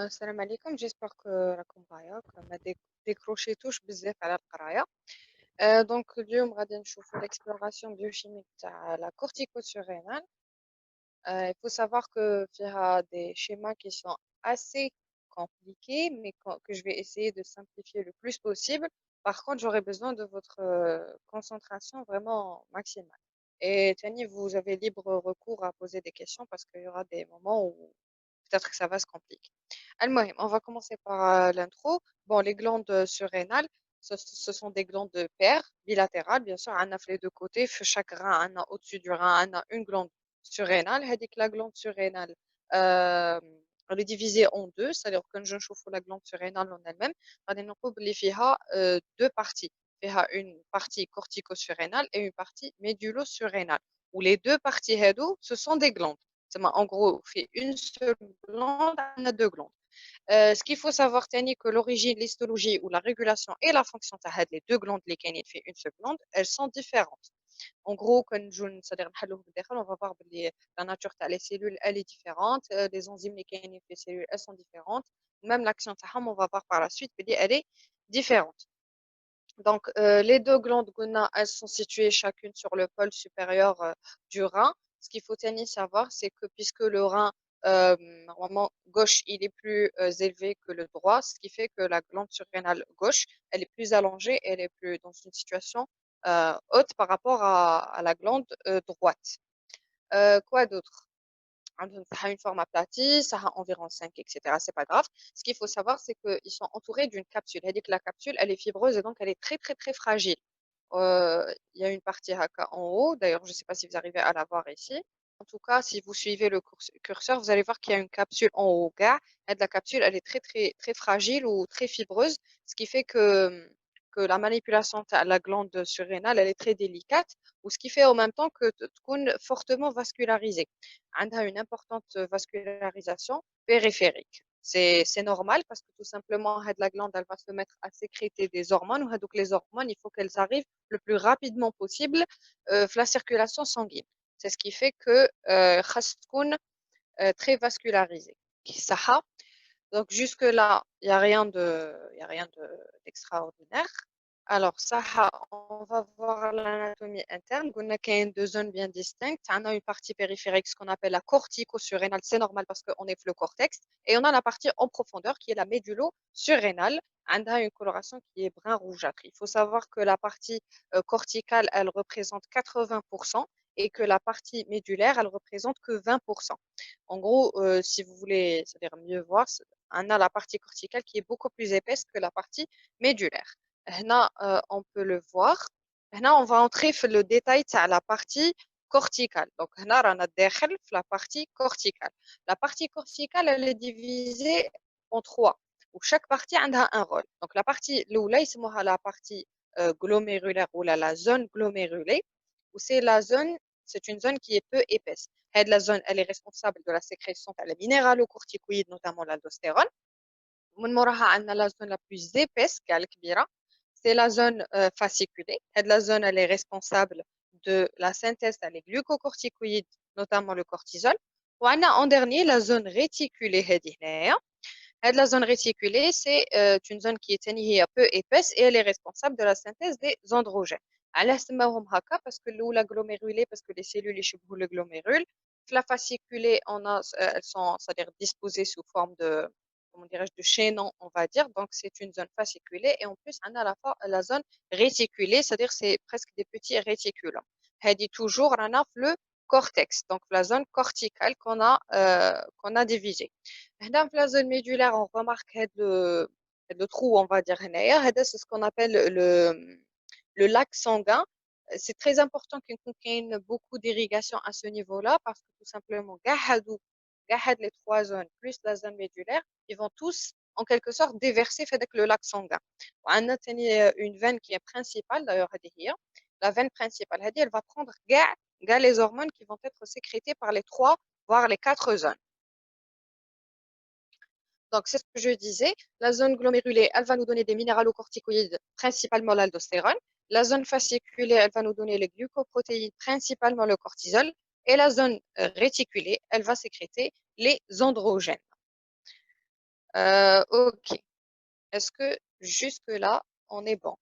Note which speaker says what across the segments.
Speaker 1: السلام عليكم. جيسبر كو راكم معايا ما ديكروشيتوش بزاف على القرايه. دونك اليوم غادي نشوفوا l'exploration biochimique تاع la corticosurrénale. Il faut savoir que فيها des schémas qui sont assez compliqués mais que je vais essayer de simplifier le plus possible. Par contre, j'aurai besoin de votre concentration vraiment maximale. Et Tani, vous avez libre recours à poser des questions parce qu'il y aura des moments où peut-être que ça va se compliquer. المهم, on va commencer par l'intro. Bon, les glandes surrénales, ce sont des glandes de paires, bilatérales, bien sûr. On a les deux côtés. Chaque rein, on a au-dessus du rein, on a une glande surrénale. La glande surrénale, elle est divisée en deux. C'est-à-dire que quand je chauffe la glande surrénale en elle-même, on a deux parties. Il y a une partie cortico-surrénale et une partie médulo-surrénale. Où les deux parties, ce sont des glandes. En gros, fait une seule glande, on a deux glandes. Ce qu'il faut savoir, c'est que l'origine, l'histologie ou la régulation et la fonction de les deux glandes, les canines fait une seule glande, elles sont différentes. En gros, quand c'est-à-dire on va voir que la nature des cellules, elle est différente, les enzymes, les canines des cellules, elles sont différentes. Même l'action de on va voir par la suite, elle est différente. Donc, les deux glandes Gona, elles sont situées chacune sur le pôle supérieur du rein. Ce qu'il faut savoir, c'est que puisque le rein normalement gauche, il est plus élevé que le droit, ce qui fait que la glande surrénale gauche, elle est plus allongée, elle est plus dans une situation haute par rapport à la glande droite. Quoi d'autre? Ça a une forme aplatie, ça a environ 5, etc. C'est pas grave. Ce qu'il faut savoir, c'est qu'ils sont entourés d'une capsule. Elle dit que la capsule, elle est fibreuse et donc elle est très, très, très fragile. Il y a une partie haka en haut. D'ailleurs, je ne sais pas si vous arrivez à la voir ici. En tout cas, si vous suivez le curseur, vous allez voir qu'il y a une capsule en haut. Et la capsule, elle est très, très, très fragile ou très fibreuse, ce qui fait que la manipulation de la glande surrénale, elle est très délicate, ou ce qui fait en même temps que tu es fortement vascularisée. Elle a une importante vascularisation périphérique. C'est normal parce que tout simplement, la glande, elle va se mettre à sécréter des hormones. Donc, les hormones, il faut qu'elles arrivent le plus rapidement possible la circulation sanguine. C'est ce qui fait que très vascularisé. Donc jusque-là, il n'y a rien d'extraordinaire. Alors, ça, on va voir l'anatomie interne. On a deux zones bien distinctes. On a une partie périphérique, ce qu'on appelle la cortico-surrénale. C'est normal parce qu'on est le cortex. Et on a la partie en profondeur qui est la médulo-surrénale. On a une coloration qui est brun rougeâtre. Il faut savoir que la partie corticale, elle représente 80% et que la partie médulaire, elle représente que 20%. En gros, si vous voulez, c'est-à-dire mieux voir, on a la partie corticale qui est beaucoup plus épaisse que la partie médulaire. Là, on peut le voir. Là, on va entrer dans le détail de la partie corticale. Donc, là, on a la partie corticale. La partie corticale, elle est divisée en trois, où chaque partie a un rôle. Donc, la partie, la partie glomérulaire ou la zone glomérulée, où c'est une zone qui est peu épaisse. La zone, elle est responsable de la sécrétion des minéralocorticoïdes, notamment l'aldostérone. On a la zone la plus épaisse, c'est la zone fasciculée. La zone, elle est responsable de la synthèse des glucocorticoïdes, notamment le cortisol. On a en dernier la zone réticulée. La zone réticulée, c'est une zone qui est un peu épaisse et elle est responsable de la synthèse des androgènes. Parce que l'eau, la glomérulée, parce que les cellules échouent le glomérule. La fasciculée, elles sont, c'est-à-dire disposées sous forme de, comment dirais-je, de chaînon, on va dire. Donc, c'est une zone fasciculée. Et en plus, on a la zone réticulée, c'est-à-dire c'est presque des petits réticules. Elle dit toujours, on a le cortex, donc la zone corticale qu'on a divisée. Dans la zone médulaire, on remarque le trou, on va dire, c'est ce qu'on appelle le lac sanguin. C'est très important qu'il contienne beaucoup d'irrigation à ce niveau-là parce que tout simplement, les trois zones plus la zone médulaire, ils vont tous en quelque sorte déverser avec le lac sanguin. On a une veine qui est principale, d'ailleurs, la veine principale, elle va prendre les hormones qui vont être sécrétées par les trois, voire les quatre zones. Donc, c'est ce que je disais. La zone glomérulée, elle va nous donner des minéralocorticoïdes, principalement l'aldostérone. La zone fasciculée, elle va nous donner les glucoprotéines, principalement le cortisol. Et la zone réticulée, elle va sécréter les androgènes. Ok. Est-ce que jusque-là, on est bon?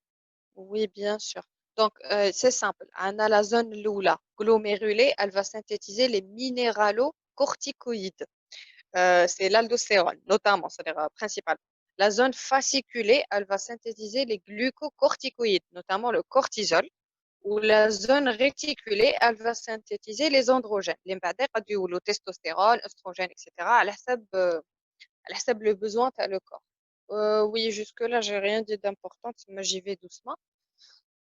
Speaker 1: Oui, bien sûr. Donc, c'est simple. On a la zone Lula, glomérulée, elle va synthétiser les minéralocorticoïdes. C'est l'aldostérone, notamment, c'est-à-dire principalement. La zone fasciculée, elle va synthétiser les glucocorticoïdes, notamment le cortisol. Ou la zone réticulée, elle va synthétiser les androgènes, les ou le testostérone, oestrogène, etc. على حسب le besoin, tu as le corps. Oui, jusque-là, j'ai rien dit d'important, mais j'y vais doucement.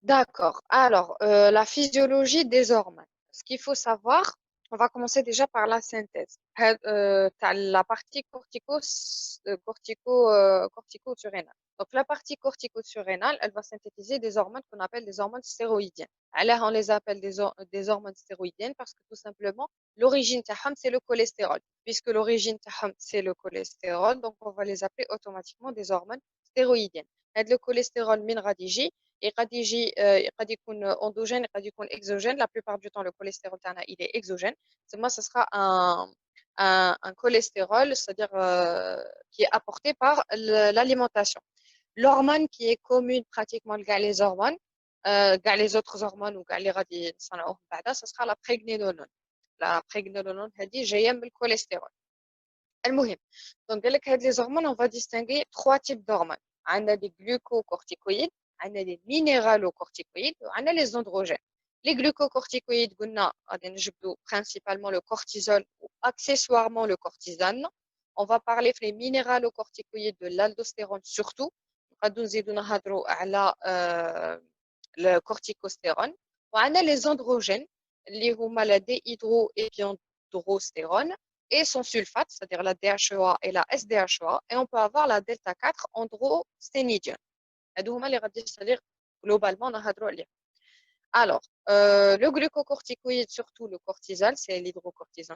Speaker 1: D'accord. Alors, la physiologie des hormones. Ce qu'il faut savoir, on va commencer déjà par la synthèse. Tu as la partie cortico-surrénale. Donc, la partie cortico-surrénale, elle va synthétiser des hormones qu'on appelle des hormones stéroïdiennes. Alors, on les appelle des hormones stéroïdiennes parce que tout simplement, l'origine تاعهم, c'est le cholestérol. Puisque l'origine تاعهم, c'est le cholestérol, donc on va les appeler automatiquement des hormones stéroïdiennes. Le cholestérol من غادي يجي يقد يجي يقد يكون endogène يقد يكون exogène. La plupart du temps le cholestérol تاعنا il est exogène. Moi ce sera un cholestérol, c'est-à-dire qui est apporté par l'alimentation. L'hormone qui est commune pratiquement à les hormones les autres hormones ou les غادي نصنعوهم بعدا, ce sera la prégnénolone. La prégnénolone هذه جايه من الكوليسترول. المهم donc قال لك هاد les hormones, on va distinguer trois types d'hormones. On a des glucocorticoïdes, on a des minéralocorticoïdes, on a les androgènes. Les glucocorticoïdes, قلنا غادي نجبدوا principalement le cortisol ou accessoirement le cortisone. On va parler des minéralocorticoïdes de l'aldostérone surtout. غادو نزيدو نهضروا على le corticostérone. وعندنا les androgènes اللي هما la déhydroépiandrostérone et son sulfate, c'est-à-dire la DHEA et la SDHEA, et on peut avoir la delta 4 androsténidione. C'est-à-dire globalement, on a alors, le glucocorticoïde, surtout le cortisol, c'est l'hydrocortisone,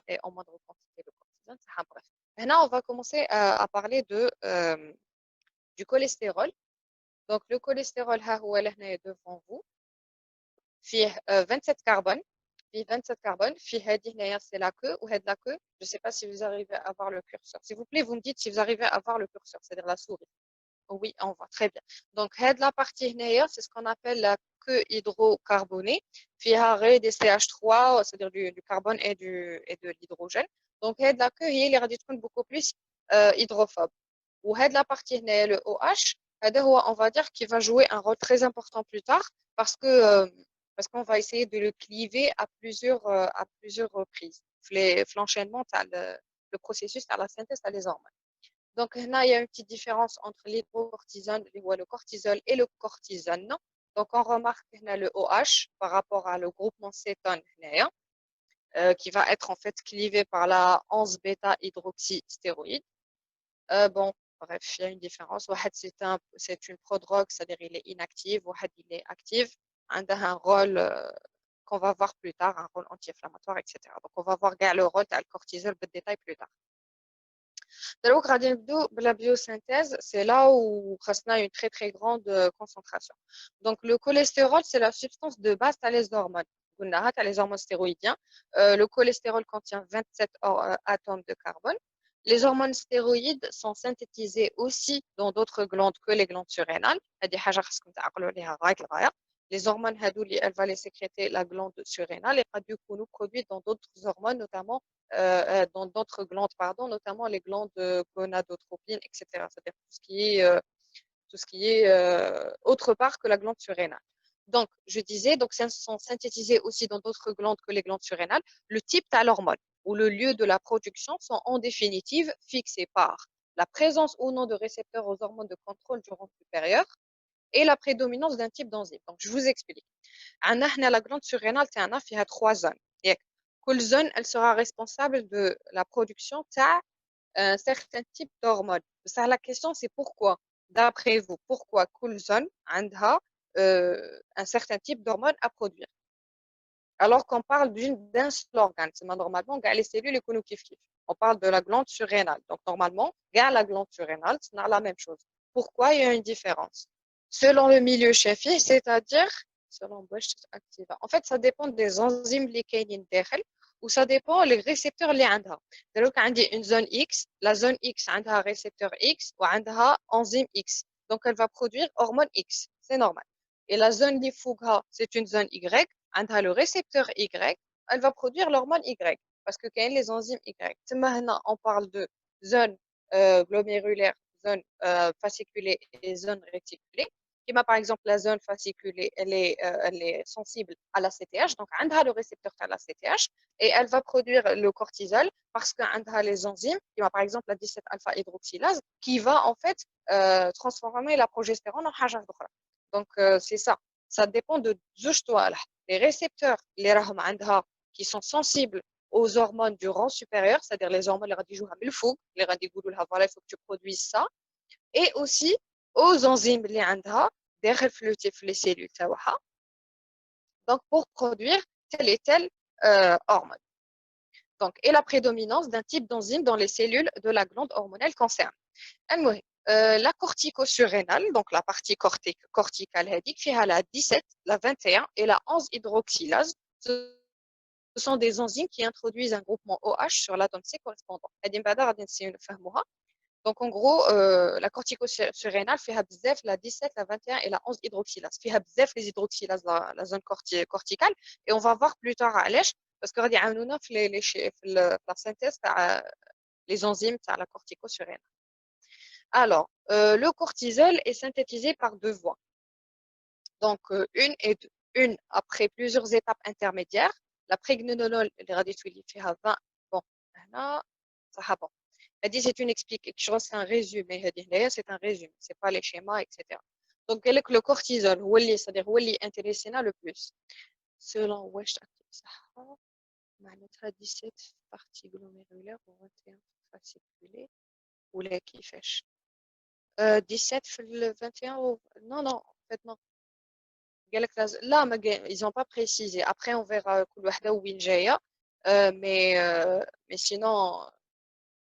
Speaker 1: et en moindre quantité le cortisone, bref. Maintenant, on va commencer à parler du cholestérol. Donc, le cholestérol, est devant vous. فيه 27 carbone. فيه 27 carbone. فيه هذه هنايا c'est la queue ou la queue. Je ne sais pas si vous arrivez à voir le curseur. S'il vous plaît, vous me dites si vous arrivez à voir le curseur, c'est-à-dire la souris. Oui, on voit très bien. Donc, la partie هنايا, c'est ce qu'on appelle la queue hydrocarbonée. فيها غير des CH3, c'est-à-dire du carbone et de l'hydrogène. Donc, la queue هي اللي غادي تكون beaucoup plus hydrophobe. Ou la partie هنايا, le OH, on va dire qu'il va jouer un rôle très important plus tard parce que parce qu'on va essayer de le cliver à plusieurs reprises. L'enchaînement, le processus, la synthèse, les hormones. Donc, là, il y a une petite différence entre l'hydrocortisone, le cortisol et le cortisone. Donc, on remarque le OH par rapport à le groupement cétone qui va être en fait clivé par la 11 bêta-hydroxystéroïde. Bon, bref, il y a une différence. C'est une prodrogue, c'est-à-dire il est inactif. Il est actif. Il a un rôle qu'on va voir plus tard, un rôle anti-inflammatoire, etc. Donc, on va voir le rôle du cortisol, le détail plus tard. Donc, la biosynthèse, c'est là où on a une très très grande concentration. Donc, le cholestérol, c'est la substance de base à les hormones. Les hormones stéroïdiens. Le cholestérol contient 27 atomes de carbone. Les hormones stéroïdes sont synthétisées aussi dans d'autres glandes que les glandes surrénales. Les hormones, elles vont les sécréter la glande surrénale et du coup nous produisent dans d'autres hormones, notamment dans d'autres glandes, pardon, notamment les glandes gonadotropines, etc. C'est-à-dire tout ce qui est autre part que la glande surrénale. Donc, je disais, donc, elles sont synthétisées aussi dans d'autres glandes que les glandes surrénales. Le type de l'hormone ou le lieu de la production sont en définitive fixés par la présence ou non de récepteurs aux hormones de contrôle du rang supérieur et la prédominance d'un type d'enzyme. Donc, je vous explique. La glande surrénale, il y a trois zones. Chaque zone, elle sera responsable de la production d'un certain type d'hormones. La question, c'est pourquoi, d'après vous, pourquoi chaque zone a un certain type d'hormones à produire? Alors qu'on parle d'un seul organe, c'est normalement, les cellules on parle de la glande surrénale. Donc, normalement, la glande surrénale, c'est la même chose. Pourquoi il y a une différence? Selon le milieu chefie, c'est-à-dire, selon Bush Activa. En fait, ça dépend des enzymes likénines derrière ou ça dépend les récepteurs اللي عندها. Donc عندي une zone X, la zone X عندها récepteur X وعندها enzyme X. Donc elle va produire hormone X, c'est normal. Et la zone اللي فوقها, c'est une zone Y, عندها le récepteur Y, elle va produire l'hormone Y parce que quand les enzymes Y. Maintenant on parle de zone glomérulaire, zone fasciculée et zone réticulée. Par exemple, la zone fasciculée, elle est sensible à la CTH, donc elle a le récepteur à la CTH et elle va produire le cortisol parce qu'elle a les enzymes, par exemple la 17-alpha hydroxylase, qui va en fait transformer la progestérone en حاجة أخرى. Donc c'est ça. Ça dépend de زوج طوالح. Les récepteurs اللي راهم عندها qui sont sensibles aux hormones du rang supérieur, c'est-à-dire les hormones اللي غادي يجوها من الفوق, اللي غادي يقولوا لها voilà, il faut que tu produises ça, et aussi aux enzymes اللي عندها داخل في les cellules تاعها, donc pour produire telle et telle hormone. Donc, et la prédominance d'un type d'enzyme dans les cellules de la glande hormonale concerne. La corticosurrénale, donc la partie corticale, qui a la 17, la 21 et la 11 hydroxylase. Ce sont des enzymes qui introduisent un groupement OH sur l'atome C correspondant. Donc, en gros, la corticosurrénale fait la 17, la 21 et la 11 hydroxylase. Fait les hydroxylases, la zone corticale. Et on va voir plus tard à l'èche, parce que la synthèse, les enzymes, la corticosurrénale. Alors, le cortisol est synthétisé par deux voies. Donc, une et deux. Une après plusieurs étapes intermédiaires. La prégnénolone, les radiculi, fait 20. Bon, là, ça va bon. C'est une explication, c'est un résumé. C'est un résumé, c'est pas les schémas, etc. Donc, le cortisol, c'est-à-dire où est intéressé le plus. Selon Wesh Active Sahara, 17 parties glomérulaires ou 21 fasciculées, ou les qui fait 17 le 21 ou... Non, non, en fait, non. Là, ils n'ont pas précisé. Après, on verra mais sinon,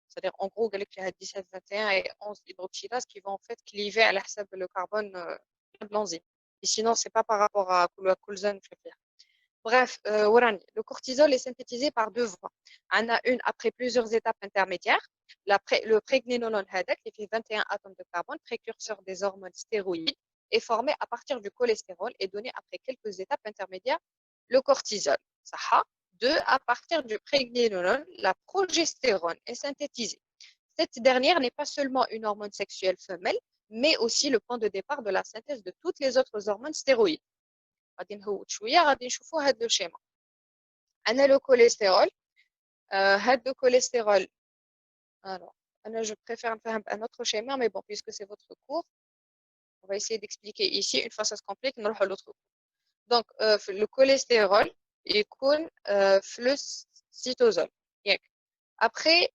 Speaker 1: c'est-à-dire en gros, il y a 17, 21 et 11 hydroxylases qui vont en fait cliver à l'hsab le carbone de l'enzyme. Et sinon, c'est pas par rapport à Coulson. Bref, le cortisol est synthétisé par deux voies. Il y en a une après plusieurs étapes intermédiaires. Le prégnénolone qui fait 21 atomes de carbone, précurseur des hormones stéroïdes, est formé à partir du cholestérol et donné après quelques étapes intermédiaires le cortisol. Deux, à partir du prégnénolone, la progestérone est synthétisée. Cette dernière n'est pas seulement une hormone sexuelle femelle, mais aussi le point de départ de la synthèse de toutes les autres hormones stéroïdes. غادي نهوت شويه غادي نشوفوا هذا لو شيما. انا لو كوليسترول هذا لو كوليسترول alors je préfère faire un autre schéma mais bon puisque c'est votre cours on va essayer d'expliquer ici une fois ça se complique نروح à l'autre cours. Donc le cholestérol يكون في le cytosol. Après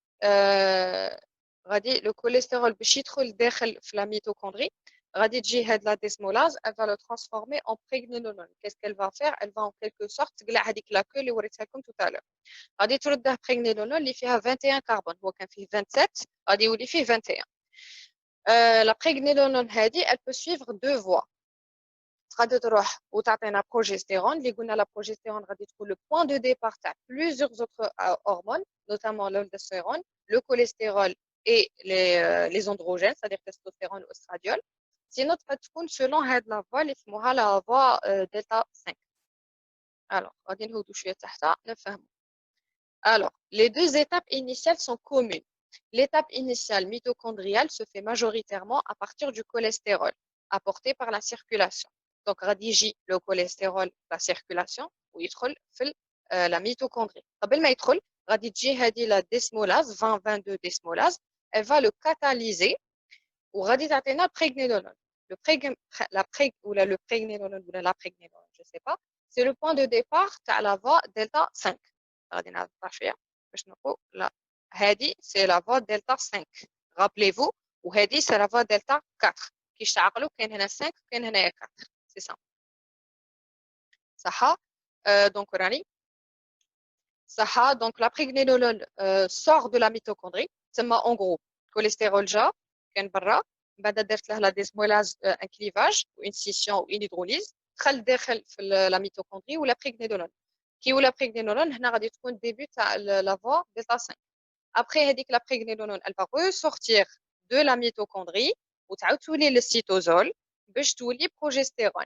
Speaker 1: غادي le cholestérol باش يدخل داخل في la mitochondrie غادي تجي هاد la desmolase, elle va le transformer en prégnénolone. Qu'est-ce qu'elle va faire? Elle va en quelque sorte تقلع هذيك la queue اللي وريتها لكم tout à l'heure. غادي تردها prégnénolone اللي فيها 21 كربون, هو كان فيه 27 غادي يولي فيه 21. La prégnénolone هذه elle peut suivre deux voies. غادي تروح وتعطينا progestérone اللي قلنا la progestérone غادي تكون le point de départ تاع plusieurs autres hormones, notamment l'aldostérone, le cholestérol et les androgènes, c'est-à-dire testostérone ou estradiol. Sinon, tu تكون selon هاد la voie اللي اسمها la voie delta 5. Alors, غادي نهودو شوية تحتها نفهمو. Alors, les deux étapes initiales sont communes. L'étape initiale mitochondriale se fait majoritairement à partir du cholestérol apporté par la circulation. Donc, غادي يجي le cholestérol, la circulation, ويدخل في la mitochondrie. قبل ما يدخل غادي تجي هذه la desmolase 20-22 desmolase, elle va le catalyser وغادي تعطينا prégnénolone. Le prégnénolone ou la prégnénolone, je ne sais pas, c'est le point de départ à la voie delta 5. غادي نعرفها شويه باش نقول لا هذه c'est la voie delta 5. Rappelez-vous وهذه c'est la voie delta 4. كي تعقلوا كاين هنا 5 كاين هنايا 4. C'est ça. صح. Donc راني صح. Donc la prégnénolone sort de la mitochondrie. تسمى en gros cholestérol جا كان برا بعد درت له لا ديسمولاز ان كليفاج وان سيسيون وان هيدروليز دخل داخل في لا ميتوكوندري ولا بريغنيدولون كي ولا بريغنينولون هنا غادي تكون ديبي تاع لا فوا دلتا 5. ابخي هذيك لا بريغنينولون elle va ressortir de la mitochondrie وتعاود تولي للسيتوزول باش تولي بروجستيرون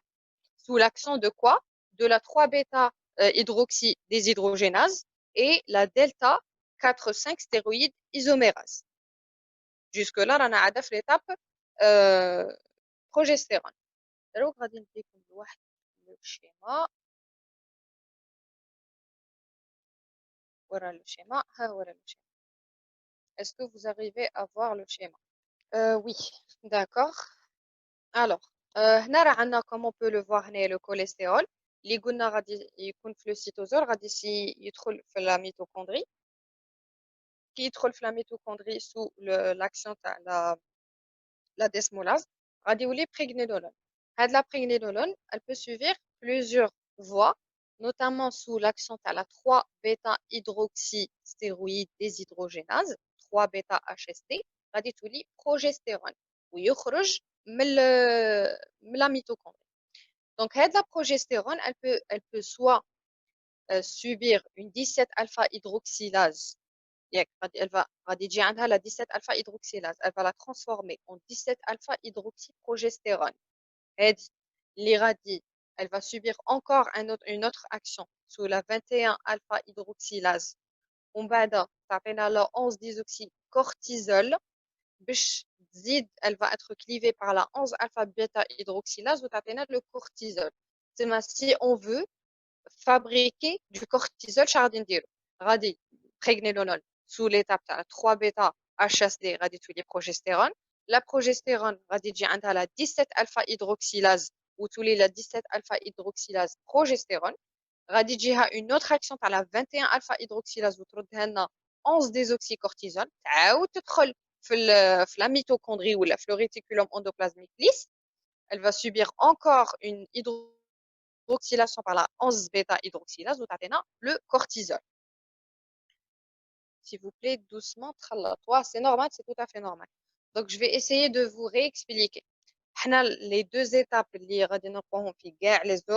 Speaker 1: sous l'action de quoi? De la 3 bêta hydroxy déshydrogénase et la delta 4,5 stéroïde isomérase. Jusque là رانا عاده في l'étape progestérone. دروك غادي نديكم لواحد لو شيما. Voilà le schéma. Ah, voilà le schéma. Est-ce que vous arrivez à voir le schéma? Oui, d'accord. Alors, هنا راه عندنا comme on peut le voir هنا le cholestérol اللي قلنا غادي يكون في السيتوزول غادي يدخل في la mitochondrie. كي يدخل في la mitochondrie sous l'action تاع la desmolase غادي يولي prégnénolone. هاد la prégnénolone elle peut suivre plusieurs voies notamment sous l'action تاع la 3 bêta hydroxystéroïde déshydrogénase 3 bêta HST غادي تولي progestérone ويخرج من la mitochondrie. Donc la progestérone elle peut soit subir une 17 alpha hydroxylase. Elle va rédiger la 17 alpha hydroxylase. Elle va la transformer en 17 alpha hydroxyprogestérone. L'irradie, elle va subir encore une autre action sous la 21 alpha hydroxylase. On va la 11 désoxycortisol. Elle va être clivée par la 11 alpha bêta hydroxylase ou le cortisol. Si on veut fabriquer du cortisol chardindiro غادي prégnénolone sous l'étape تاع 3 bêta HSD غادي تولي progestérone. La progestérone غادي تجي عندها la 17 alpha hydroxylase وتولي la 17 alpha hydroxylase progestérone. غادي تجيها une autre action تاع la 21 alpha hydroxylase وتردها لنا 11 désoxycortisol تعاود تدخل في la mitochondrie ou في le réticulum endoplasmique lisse. Elle va subir encore une hydroxylation par la 11 bêta hydroxylase, le cortisol. S'il vous plaît, doucement, c'est normal, c'est tout à fait normal. Donc, je vais essayer de vous réexpliquer. Les deux étapes, les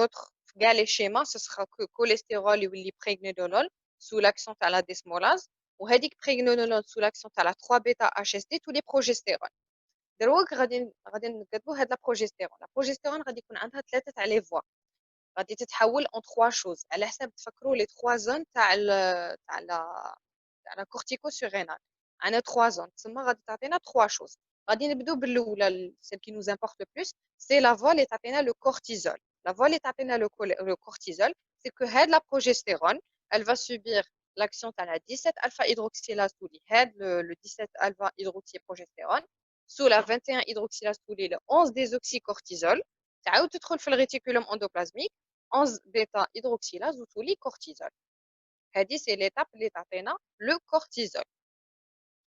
Speaker 1: autres, les schémas, ce sera que cholestérol ou les prégnénolone sous l'action de la desmolase, ou هذيك prégnénolone sous l'action de la 3 bêta HSD, tous les progestérone. دروك غادي نكتبوا هاد لا بروجستيرون. لا بروجستيرون غادي يكون عندها ثلاثه تاع لي فوا غادي تتحول en trois choses على حسب تفكروا les trois zones تاع لا كورتيكو سورينال. عندنا trois zones تسمى غادي تعطينا trois choses. غادي نبداو بالاولى celle qui nous importe le plus c'est la voie اللي تعطينا le cortisol. La voie اللي تعطينا le cortisol c'est que هاد la progestérone elle va subir l'action تاع la 17 alpha hydroxylase تولي هاد le 17 alpha hydroxyprogestérone sous la 21 hydroxylase تولي le 11 désoxycortisol تعاود تدخل في الريتيكولوم اندوبلازميك 11 بيتا هيدروكسيلاز وتولي كورتيزول. هذه سي ليتاب اللي تعطينا لو كورتيزول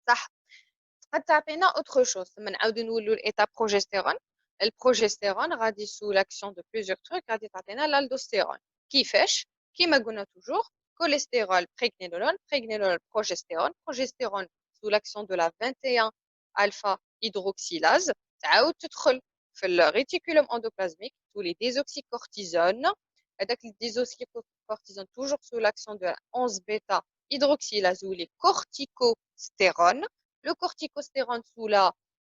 Speaker 1: صح. قد تعطينا اوتر شوز ثم نعاودو نولوا الايتاب بروجستيرون. البروجستيرون غادي سو لاكسيون دو بليزيور تروك غادي تعطينا لالدوستيرون. كيفاش؟ كيما قلنا توجور كوليسترول بريغنينولون بريغنينولون بروجستيرون بروجستيرون سو لاكسيون دو لا 21 الفا هيدروكسيلاز تعاود تدخل في الريتيكولوم اندوبلازميك تولي ديزوكسيكورتيزون. هذاك الديزوكسيكورتيزون توجور سو لاكسيون دو 11 بيتا hydroxylase ou les corticosterones. Le corticostérone sous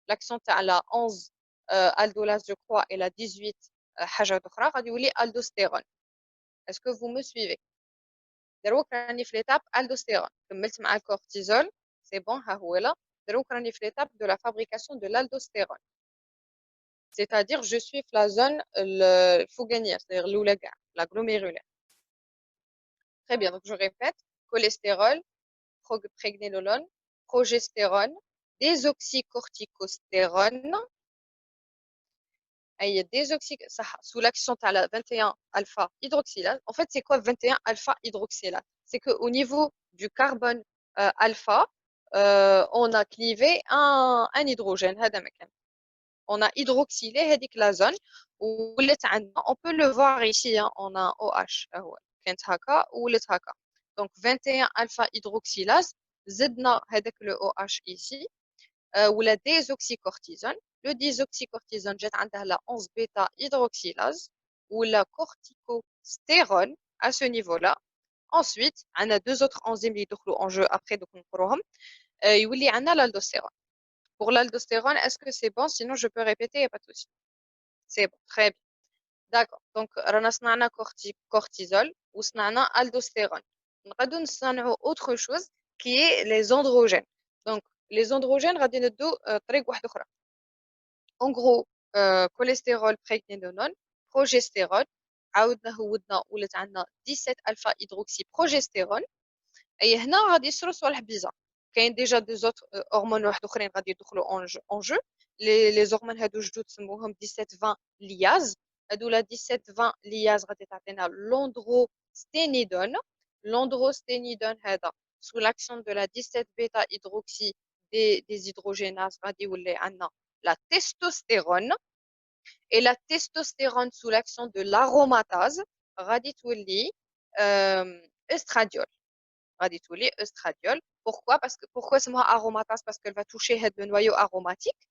Speaker 1: l'action تاع la 11 aldolase je crois et la 18 حاجة أخرى غادي يولي aldostérone. Est-ce que vous me suivez؟ دروك راني في l'étape aldostérone كملت مع الكورتيزول c'est bon ها هو لا. دروك راني في l'étape de la fabrication de l'aldostérone. C'est-à-dire je suis في la zone الفوقانية c'est-à-dire الأولى كاع la glomérulaire. Très bien, donc je répète cholestérol, prégnénolone, progestérone, désoxycorticostérone, sous l'action de la 21 alpha hydroxylase. En fait, c'est quoi 21 alpha hydroxylase? C'est qu'au niveau du carbone alpha, on a clivé un hydrogène. On a hydroxylé la zone où on peut le voir ici, hein, on a un OH. Donc 21 alpha hydroxylase, زدنا هذاك le OH ici, ou la désoxycortisone. Le désoxycortisone جات عندها la 11 bêta hydroxylase ou la corticostérone à ce niveau-là. Ensuite, on a deux autres enzymes qui entrent en jeu après, donc on نقروهم. يولي عندنا l'aldostérone. Pour l'aldostérone, est-ce que c'est bon? Sinon, je peux répéter, il n'y a pas de souci. C'est bon, très bien. D'accord. Donc, رانا صنعنا cortisol ou صنعنا aldostérone. نقدروا نصنعوا autre chose qui est les androgènes. Donc, les androgènes غادي ندو طريق واحدة أخرى. En gros, cholestérol prégnénolone, progestérone, عاودنا هودنا ولات عندنا 17 alpha hydroxy progestérone. اي هنا غادي يصيروا صوالح بيزا. كاين ديجا دي زوت هرمون واحد اخرين غادي يدخلوا اون جو. لي هرمون هادو جدد سموهم 17 20 لياز. هادو لا 17 20 لياز غادي تعطينا لوندروستينيدون. لوندروستينيدون هذا sous l'action de la 17 bêta hydroxy des hydrogénases غادي يولي عندنا la testostérone. Et la testostérone sous l'action de l'aromatase غادي تولي estradiol. غادي تولي estradiol. Pourquoi? Parce que pourquoi اسمها aromatase? Parce qu'elle va toucher le noyau aromatique.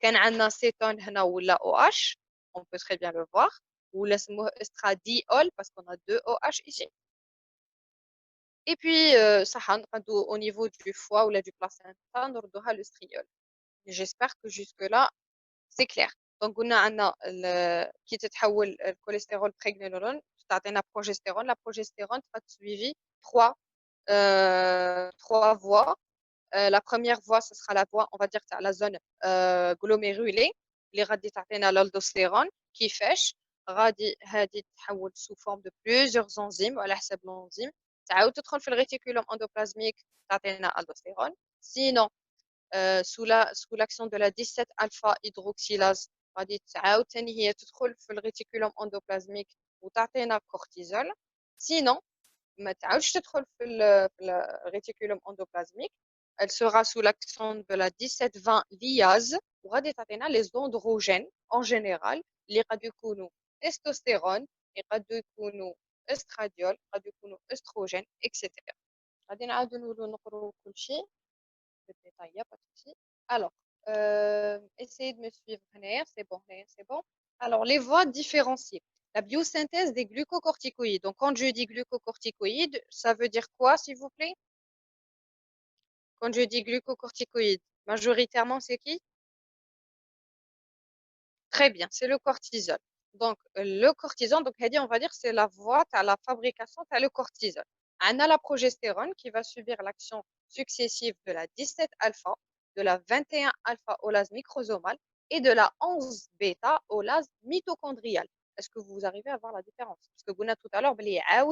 Speaker 1: كان عندنا cétone هنا ولا OH, on peut très bien le voir. ولا سموه estradiol parce qu'on a deux OH ici. Et puis صح نقدو au niveau du foie ou du placenta نردوها l'estriol. J'espère que jusque là c'est clair. Donc قلنا عندنا كي تتحول الكوليسترول بريغنينولون تعطينا progestérone. La progestérone sera suivie trois voies. La première voie, ce sera la voie, on va dire, la zone glomérulée. Les radis تعطينا l'aldostérone qui fèche. غادي هذه تتحول sous forme de plusieurs enzymes على حسب l'enzyme. تعاود تدخل في الريتيكولوم endoplasmique تعطينا aldostérone. Sinon, sous l'action de la 17 alpha hydroxylase غادي تعاود ثاني هي تدخل في الريتيكولوم endoplasmique وتعطينا cortisol. Sinon, ما تعاودش تدخل في الريتيكولوم endoplasmique. Elle sera sous l'action de la 17-20 liase وغادي تعطينا les androgènes en général اللي قد يكونوا تستوستيرون يقدروا يكونوا استراديول قد يكونوا استروجين etc. غادي نعاودوا نولوا نقروا كل شيء بالديتاي pas de souci. Alors essayez de me suivre هنايا c'est bon هنايا c'est bon. Alors les voies différenciées. La biosynthèse des glucocorticoïdes. Donc, quand je dis glucocorticoïdes, ça veut dire quoi, s'il vous plaît? Quand je dis glucocorticoïdes, majoritairement, c'est qui? Très bien, c'est le cortisol. Donc, le cortisol, donc, on va dire, c'est la voie à la fabrication de le cortisol. On a la progestérone qui va subir l'action successive de la 17-alpha, de la 21-alpha-olase microsomale et de la 11-bêta-olase mitochondriale. Est-ce que vous arrivez à voir la différence? Parce que vous avez tout à l'heure, il y a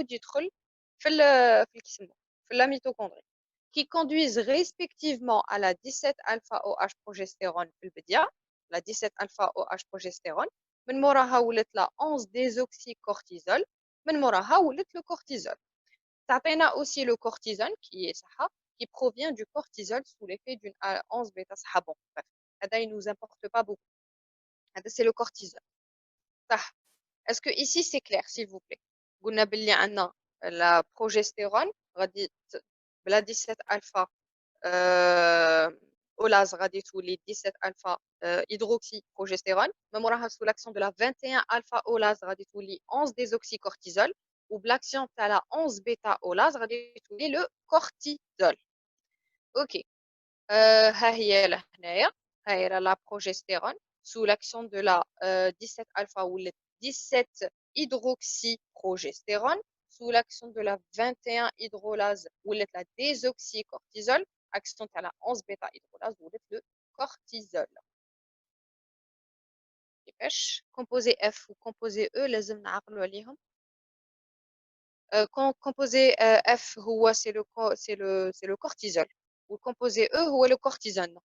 Speaker 1: la mitochondrie, qui conduisent respectivement à la 17-alpha-OH progestérone la 17-alpha-OH progestérone, من موراها ولات la 11-désoxycortisol, من موراها ولات le cortisol. تعطينا aussi le cortisone qui est صحة, qui provient du cortisol sous l'effet d'une 11 bêta صحة. Bon, bref, هذا il nous importe pas beaucoup. هذا c'est le cortisol. صح. Est-ce que ici c'est clair, s'il vous plaît? قلنا باللي عندنا la progestérone غادي بلا 17 alpha olase غادي تولي 17 alpha hydroxyprogestérone. même راها sous l'action de la 21 alpha olase غادي تولي 11 désoxycortisol ou l'action تاع la 11 bêta olase غادي تولي le cortisol. OK. ها هي لهنايا ها هي la progestérone sous l'action de la 17 alpha ou 17 hydroxyprogestérone sous l'action de la 21 hydrolase ou la désoxycortisol action à la 11 bêta hydrolase ou le cortisol. كيفاش composé F ou composé E لازم نعقلوا عليهم. Composé F هو c'est le cortisol ou composé E هو le cortisone.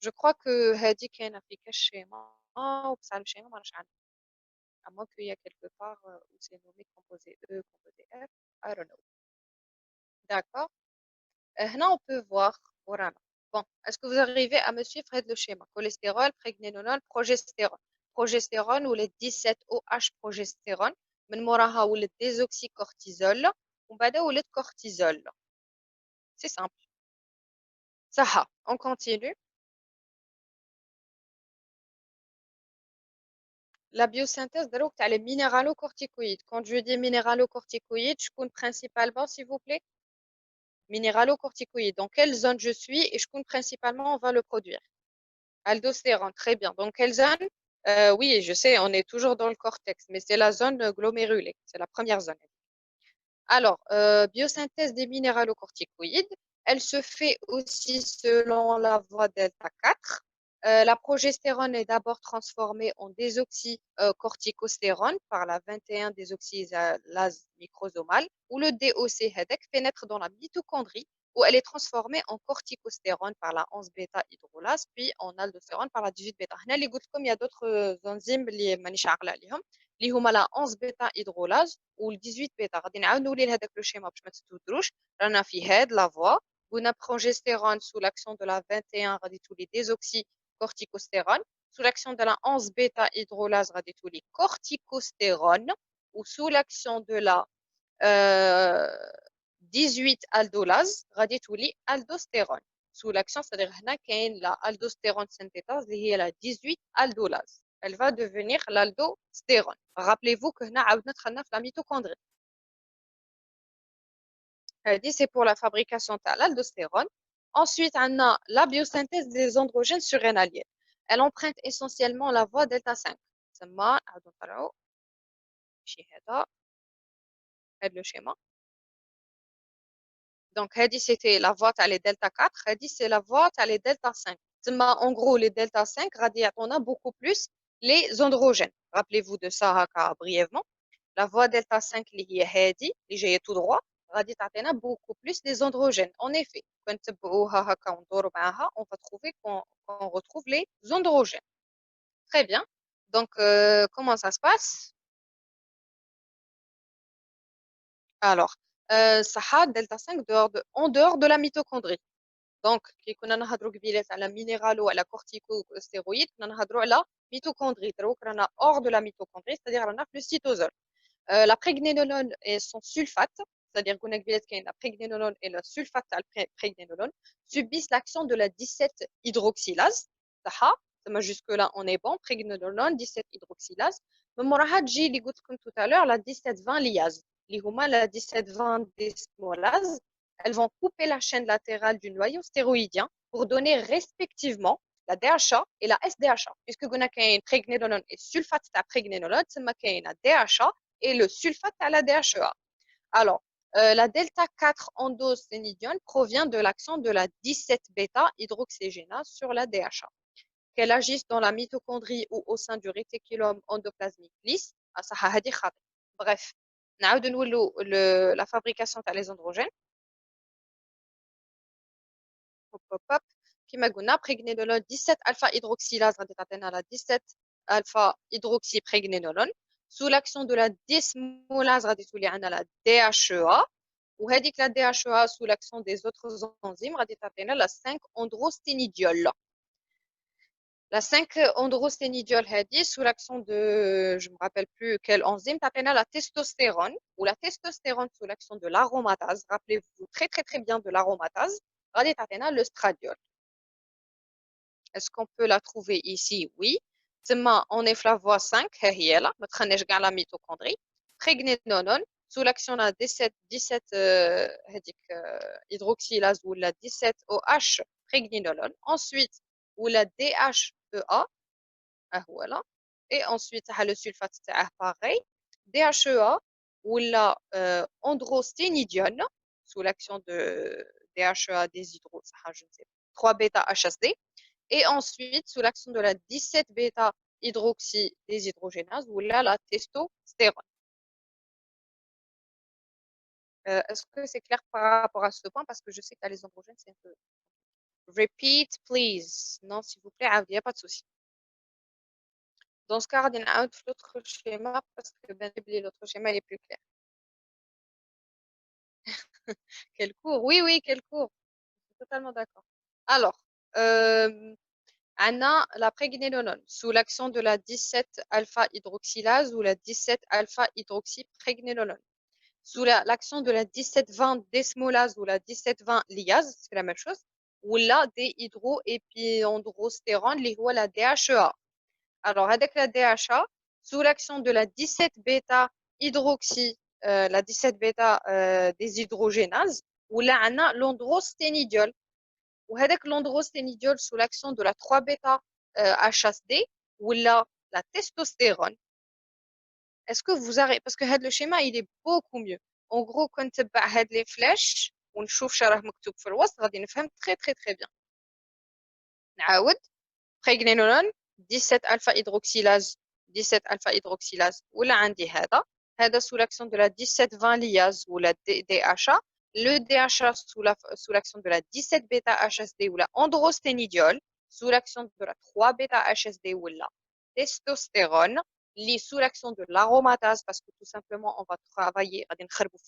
Speaker 1: Je crois que هذه كاينه في كاش شيما وبصح الشيما ما راش عندنا. À moins qu'il y a quelque part où c'est nommé composé E, composé F, I don't know. D'accord. Là, on peut voir. Voilà. Bon, est-ce que vous arrivez à me suivre le schéma? Cholestérol, prégnénolone, progestérone. Progestérone ou les 17-OH progestérone. من موراها ou le désoxycortisol. ومن بعد ou le cortisol. C'est simple. Ça, on continue. La biosynthèse داروك تاع les minéralocorticoïdes. Quand je dis minéralocorticoïdes, je compte principalement, s'il vous plaît, minéralocorticoïdes. Dans quelle zone je suis et je compte principalement, on va le produire. Aldostérone, très bien. Dans quelle zone? Oui, je sais, on est toujours dans le cortex, mais c'est la zone glomérulée. C'est la première zone. Alors, biosynthèse des minéralocorticoïdes, elle se fait aussi selon la voie delta 4. La progestérone est d'abord transformée en désoxycorticostérone par la 21 désoxylase microsomale, où le DOC HEDEC pénètre dans la mitochondrie, où elle est transformée en corticostérone par la 11 bêta hydrolase, puis en aldostérone par la 18 bêta. هنا اللي قلت لكم il y a d'autres enzymes اللي مانيش عاقله عليهم اللي هما لا 11 بيتا هيدرولاز وال 18 بيتا. غادي نعاود نولي لهذاك لو شيما باش ما تتوتروش. رانا في هاد لا فوا قلنا بروجستيرون sous l'action de la 21 غادي تولي ديزوكسي corticostérone. Sous l'action de la 11 bêta hydrolase غادي تولي corticostérone. Ou sous l'action de la 18 aldolase غادي تولي aldostérone. Sous l'action, c'est-à-dire هنا كاين la aldostérone synthétase اللي هي la 18 aldolase. Elle va devenir l'aldostérone. Rappelez-vous que هنا عاودنا دخلنا في la mitochondrie. C'est pour la fabrication de l'aldostérone. Ensuite, on a la biosynthèse des androgènes surrénaliens. Elle emprunte essentiellement la voie delta 5. C'est le schéma. Donc, c'était la voie à les delta 4, c'est la voie à les delta 5. En gros, les delta 5, on a beaucoup plus les androgènes. Rappelez-vous de ça brièvement. La voie delta 5, qui est tout droit, on a beaucoup plus les androgènes. En effet, quand on va trouver qu'on retrouve les androgènes. Très bien. Donc, comment ça se passe? Alors, ça a delta 5 en dehors de la mitochondrie. Donc, كنا نهضروا قبيله على minéralo وعلى corticostéroïdes, كنا نهضروا على mitochondrie. دروك رانا hors de la mitochondrie, c'est-à-dire رانا في le cytosol. La prégnénolone et son sulfate, c'est-à-dire قلنا قبيله كاين la prégnénolone et le sulfate تاع prégnénolone subissent l'action de la 17 hydroxylase. صح؟ ثم jusque là on est bon. Prégnénolone 17 hydroxylase. من موراها تجي اللي قلت لكم tout à l'heure la 17-20 liase. اللي هما la 17-20 desmolase. Elles vont couper la chaîne latérale du noyau stéroïdien pour donner respectivement la DHA et la SDHA. Puisque on a une prégnénolone et sulfate de prégnénolone, c'est la DHA et le sulfate à la DHEA. Alors, la delta 4 endosténidione provient de l'action de la 17 bêta hydroxygénase sur la DHA. Qu'elle agisse dans la mitochondrie ou au sein du réticulum endoplasmique lisse. Bref, la fabrication des androgènes. Hop, hop, hop. كما قلنا prégnénolone 17 alpha hydroxylase غادي تعطينا la 17 alpha hydroxyprégnénolone. Sous l'action de la desmolase غادي تولي عندنا la DHEA. وهذيك la DHEA sous l'action des autres enzymes غادي تعطينا la 5 androsténidiol. La 5 androsténidiol هذه sous l'action de je me rappelle plus quelle enzyme تعطينا la testostérone. Ou la testostérone sous l'action de l'aromatase. Rappelez-vous très très très bien de l'aromatase. غادي تعطينا le stradiol. Est-ce qu'on peut la trouver ici? Oui. On est la voie 5, la mitochondrie. Prégnénolone, sous l'action de la 17 hydroxylase ou la 17-OH prégnénolone. Ensuite, ou la DHEA, voilà. Et ensuite, le sulfate, pareil. DHEA ou la androsténidione, sous l'action de DHEA déshydro, je ne sais pas, 3 bêta HSD. Et ensuite, sous l'action de la 17 bêta hydroxydéshydrogénase, ou là, la testostérone. Est-ce que c'est clair par rapport à ce point? Parce que je sais que les androgènes, c'est un peu. Repeat, please. Non, s'il vous plaît, il n'y a pas de souci. Dans ce cas, on a l'autre schéma parce que l'autre schéma est plus clair. Quel cours? Oui, oui, quel cours? Je suis totalement d'accord. Alors, Anna, la prégnénolone, sous l'action de la 17 alpha-hydroxylase ou la 17 alpha-hydroxyprégnénolone. Sous l'action de la 17-20 desmolase ou la 17-20 liase, c'est la même chose, ou la déhydroépiandrostérone, qui est la DHEA. Alors, avec la DHA, sous l'action de la 17 bêta hydroxy, la 17 bêta déshydrogénase, ou là on a l'androsténidiol. Ou avec l'androsténidiol sous l'action de la 3 bêta HSD ou là la testostérone. Est-ce que vous arrêtez parce que le schéma il est beaucoup mieux. En gros, quand tu as les flèches ونشوف شرح مكتوب في الوسط غادي نفهم très très très bien. نعاود بريغنينولون 17 alpha hydroxylase 17 alpha hydroxylase ولا عندي هذا sous l'action de la 17 20 liase ou la DHA. Le DHA sous l'action de la 17 bêta HSD ou la androsténidiol sous l'action de la 3 bêta HSD ou la testostérone sous l'action de l'aromatase parce que tout simplement on va travailler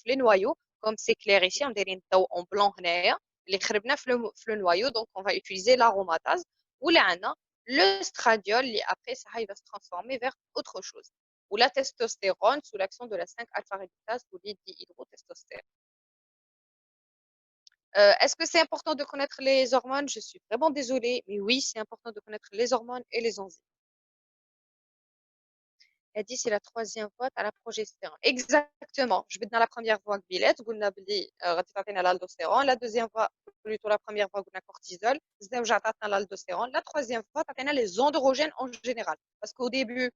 Speaker 1: les noyaux comme c'est clair ici on dirait en blanc les le noyau donc on va utiliser l'aromatase ou le stradiol après ça il va se transformer vers autre chose ou la testostérone sous l'action de la 5 alpha réductase ou dihydrotestostérone. Est-ce que c'est important de connaître les hormones? Je suis vraiment désolée, mais oui, c'est important de connaître les hormones et les enzymes. Elle dit c'est la troisième fois, tu as la progestérone. Exactement. Je vais dans la première fois que Billet, on a dit l'aldostérone. La deuxième fois, plutôt la première fois, on a cortisol. L'aldostérone. La troisième fois, tu as les androgènes en général. Parce qu'au début,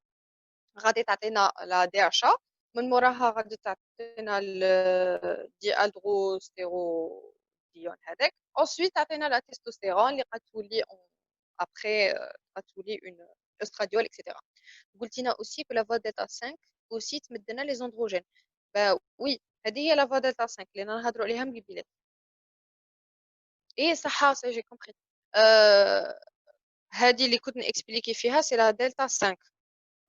Speaker 1: غادي تعطينا la DHA من موراها غادي تعطينا الديالدروستيرون هذاك ensuite تعطينا la testostérone اللي غتولي après غتولي une estradiol etc. قلت لنا aussi que la voie delta 5 aussi تمد لنا les androgènes. bah oui هذه هي la voie delta 5 اللي نهضروا عليها من قبيله. ايه صح ça j'ai compris. هذه اللي كنت نexpliquer فيها c'est la delta 5.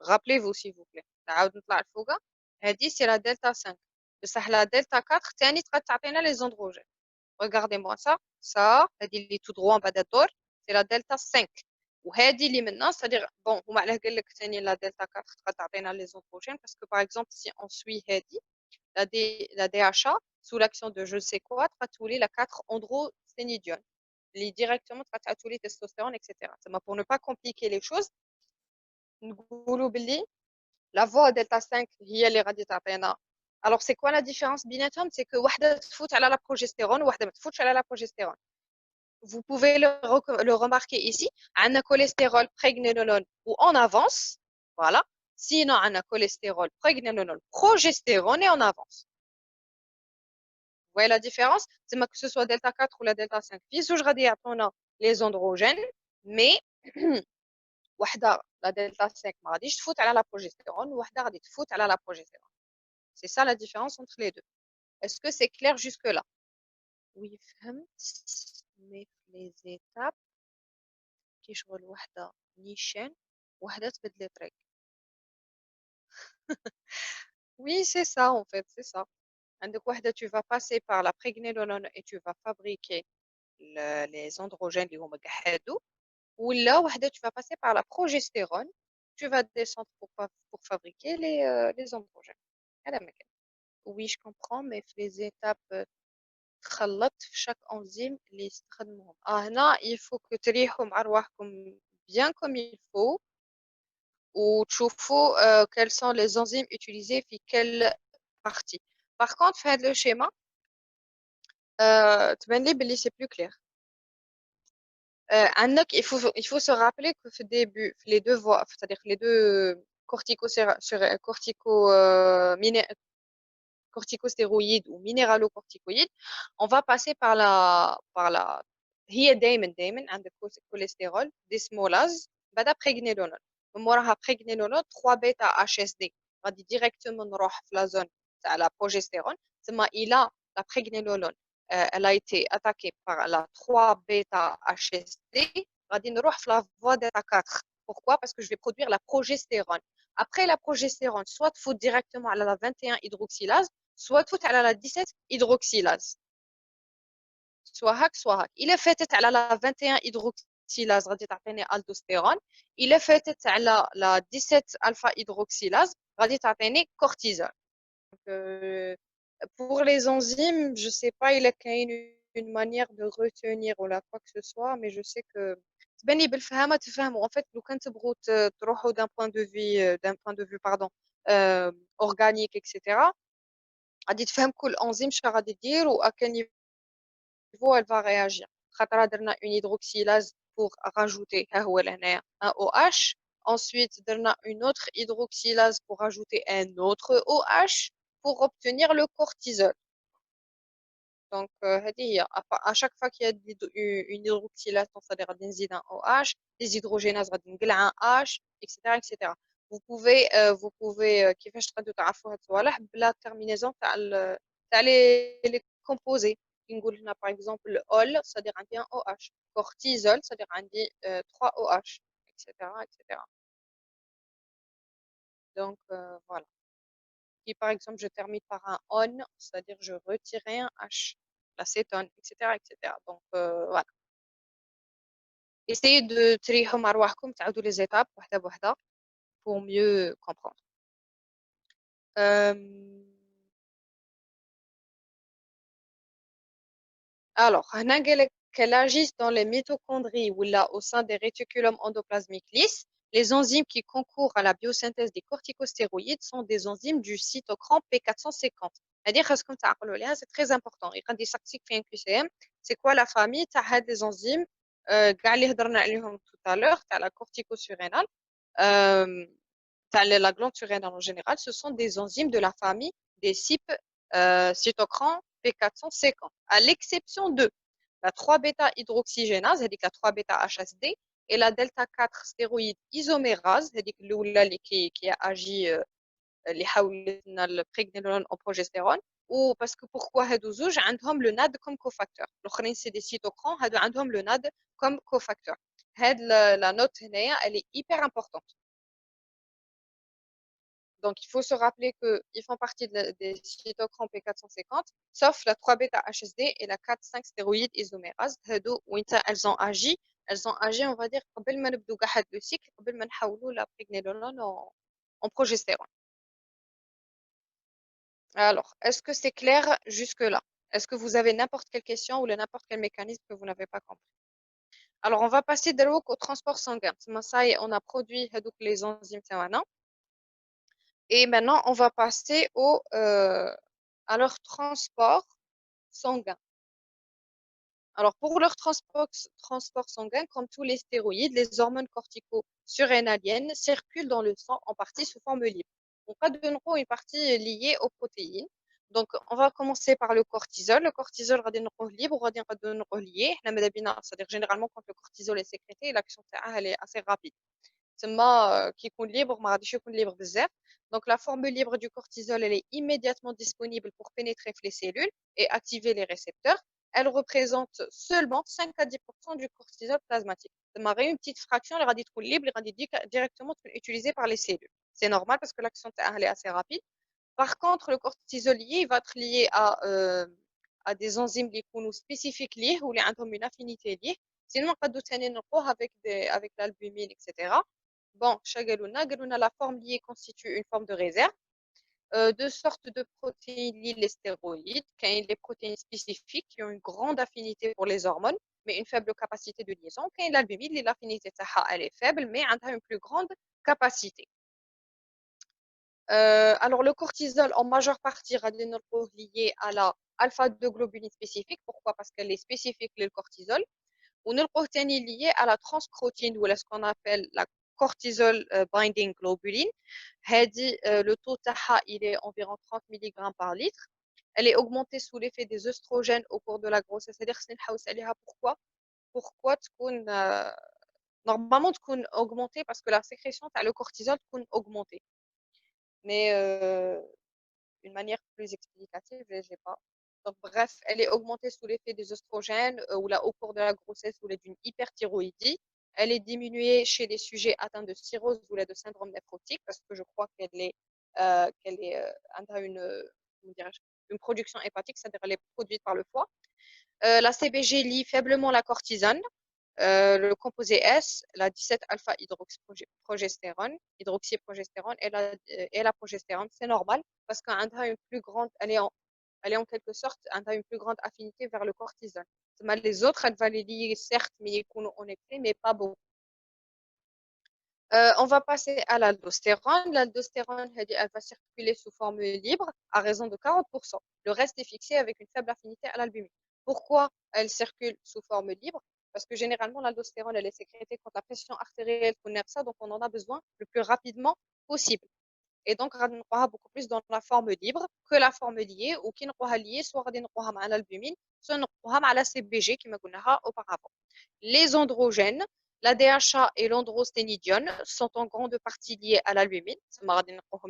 Speaker 1: Rappelez-vous s'il vous plaît. نعاود نطلع الفوقه. هذه c'est la delta 5. بصح la delta 4 ثاني تقدر تعطينا les androgènes. Regardez-moi ça. Ça هذه اللي tout droit en bas d'ador c'est la delta 5. وهذه اللي منا c'est-à-dire bon هما علاه قال لك ثاني la delta 4 تقدر تعطينا les androgènes parce que par exemple si on suit هذه la DHA sous l'action de je sais quoi تقدر تولي la 4 androsténidiol اللي directement تقدر تولي testostérone etc. pour ne pas compliquer les choses نقولوا باللي la voie delta 5 هي اللي غادي تعطينا. Alors c'est quoi la différence بيناتهم? C'est que واحدة تفوت على la progestérone وواحدة ما تفوتش على la progestérone. Vous pouvez le remarquer ici, on a cholestérol, pregnénolone ou en avance, voilà. Sinon, on a cholestérol, pregnénolone, progestérone et en avance. Vous voyez la différence? C'est que ce soit delta 4 ou la delta 5. Puis, je regarde on a les androgènes, mais la delta 5 ما غاديش تفوت على la progestérone وواحدة غادي تفوت على la progestérone. C'est ça la différence entre les deux. Est-ce que c'est clair jusque-là? Oui, mais les étapes كي شغل وحده نيشان وحده تبدلي طريق. Oui, c'est ça en fait, c'est ça. عندك وحده tu vas passer par la prégnénolone et tu vas fabriquer les androgènes اللي هما كاع هادو ولا وحده tu vas passer par la progestérone tu vas descendre pour fabriquer les androgènes. هذا ما كان. Oui, je comprends mais في les étapes تخلط في chaque enzyme اللي يستخدموهم. هنا il faut que تريحوا مع رواحكم bien comme il faut ou quelles sont les enzymes utilisées في quelle partie. Par contre, faire le schéma, تبان لي بلي c'est plus clair. عندك il faut se rappeler que في début les deux voies c'est-à-dire les deux corticostéroïdes ou minéralocorticoïdes on va passer par la هي دايما عندك cholestérol dysmolase بعدها pregnénolone من موراها pregnénolone 3 بيتا HSD غادي directement نروح في la zone تاع la progestérone ثم الى la pregnénolone elle a été attaquée par la 3 bêta HSD غادي نروح في la voie de la 4. Pourquoi? Parce que je vais produire la progestérone. Après la progestérone, soit faut directement à la 21 hydroxylase, soit tout à la 17 hydroxylase. soit هاك soit هاك. Il est fait على la 21 hydroxylase غادي تعطيني aldostérone. Il est fait على la 17 alpha hydroxylase غادي تعطيني cortisol. Pour les enzymes, je sais pas, il y a une manière de retenir ou là quoi que ce soit, mais je sais que تبني بالفهامة تفهموا en fait لو كان تبغوا تروحوا d'un point de vue pardon organique etc غادي تفهم كل انزيم شنو غادي دير و à quel niveau elle va réagir خاطر درنا une hydroxylase pour rajouter ها هو لهنايا un OH ensuite درنا une autre hydroxylase pour rajouter un autre OH pour obtenir le cortisol. Donc, à chaque fois qu'il y a une hydroxylase, c'est-à-dire un OH, des hydrogénases, un H, etc., etc. Vous pouvez, كيفاش تقدروا تعرفوا هاد الصوالح بلا terminaison تاع les composés. نقول هنا par exemple le ol, c'est-à-dire عندي un OH. Cortisol, c'est-à-dire عندي 3 OH, etc., etc. Donc, voilà. Si par exemple je termine par un on, c'est-à-dire je retirais un H, l'acétone, etc., etc. Donc, voilà. Essayez de تريحوا أرواحكم تعودوا les étapes واحدة بوحدة pour mieux comprendre. Euh, alors, هنا قالك qu'elles agissent dans les mitochondries ou là au sein des réticulums endoplasmiques lisses. Les enzymes qui concourent à la biosynthèse des corticostéroïdes sont des enzymes du cytochrome P450. C'est-à-dire, c'est très important. C'est quoi la famille des enzymes tout à l'heure, la corticosurrénale, la glande surrénale en général, ce sont des enzymes de la famille des cytochrome P450, à l'exception de la 3-bêta-hydroxygénase, c'est-à-dire la 3-bêta-HSD, et la delta-4 stéroïde isomérase, c'est-à-dire qui a agi اللي حولت لنا البريغنيلون en progestérone ou parce que pourquoi هادو زوج عندهم le NAD comme cofacteur الاخرين سي دي cytochrome هادو عندهم le NAD comme cofacteur هاد la note هنايا elle est hyper importante. Donc, il faut se rappeler qu'ils font partie des cytochromes P450, sauf la 3-bêta-HSD et la 4-5 stéroïdes isomérase. Elles ont agi, on va dire, قبل ما نبدو كاع هاد le cycle, قبل ما نحولوا la pregnénolone en progestérone. Alors, est-ce que c'est clair jusque-là? Est-ce que vous avez n'importe quelle question ou n'importe quel mécanisme que vous n'avez pas compris? Alors, on va passer au transport sanguin. Ça y est, on a produit les enzymes تاعنا. Et maintenant, on va passer à leur transport sanguin. Alors, pour leur transport sanguin, comme tous les stéroïdes, les hormones cortico-surrénaliennes circulent dans le sang en partie sous forme libre. Donc, pas de nouveau une partie liée aux protéines. Donc, on va commencer par le cortisol. Le cortisol, غادي نلقوه libre, غادي نلقوه lié. C'est-à-dire, généralement, quand le cortisol est sécrété, l'action elle est assez rapide. Qui est libre, ما غاديش يكون libre بزاف. Donc, la forme libre du cortisol, elle est immédiatement disponible pour pénétrer les cellules et activer les récepteurs. Elle représente seulement 5 à 10% du cortisol plasmatique. Une petite fraction, elle est libre, elle est directement utilisée par les cellules. C'est normal parce que l'action elle est assez rapide. Par contre, le cortisol il va être lié à des enzymes spécifiques liées ou qui ont une affinité liée. Sinon, on peut avec l'albumine, etc. Bon, la forme liée constitue une forme de réserve. Deux sortes de protéines lient les stéroïdes, les protéines spécifiques qui ont une grande affinité pour les hormones, mais une faible capacité de liaison. L'albumine, l'affinité elle est faible, mais elle a une plus grande capacité. Alors, le cortisol, en majeure partie, est lié à la alpha-2-globuline spécifique. Pourquoi? Parce qu'elle est spécifique, le cortisol. On est lié à la transcrotine, ou à ce qu'on appelle la cortisol binding globulin. Le taux TAHA, il est environ 30 mg par litre. Elle est augmentée sous l'effet des œstrogènes au cours de la grossesse. C'est-à-dire, pourquoi? Pourquoi normalement, tu augmentée parce que la sécrétion, le cortisol, augmentée. Mais d'une manière plus explicative, je ne sais pas. Donc, bref, elle est augmentée sous l'effet des oestrogènes ou là, au cours de la grossesse ou d'une hyperthyroïdie. Elle est diminuée chez les sujets atteints de cirrhose ou là, de syndrome néphrotique parce que je crois qu'elle a une production hépatique, c'est-à-dire elle est produite par le foie. La CBG lie faiblement la cortisone. Le composé S, la 17-alpha-hydroxyprogestérone, et la progestérone, c'est normal parce qu'elle a une plus grande, elle est en quelque sorte, elle a une plus grande affinité vers le cortisol. Les autres, elles vont les lier, certes, mais ils sont en excès, mais pas beaucoup. On va passer à l'aldostérone. L'aldostérone, elle va circuler sous forme libre à raison de 40%. Le reste est fixé avec une faible affinité à l'albumine. Pourquoi elle circule sous forme libre? Parce que généralement, l'aldostérone, elle est sécrétée quand la pression artérielle connaît ça, donc on en a besoin le plus rapidement possible. Et donc, on aura beaucoup plus dans la forme libre que la forme liée, ou qui n'est liée, soit on aura l'albumine, soit on aura la CBG, qui m'a auparavant. Les androgènes, la DHA et l'androsténidione sont en grande partie liés à l'albumine,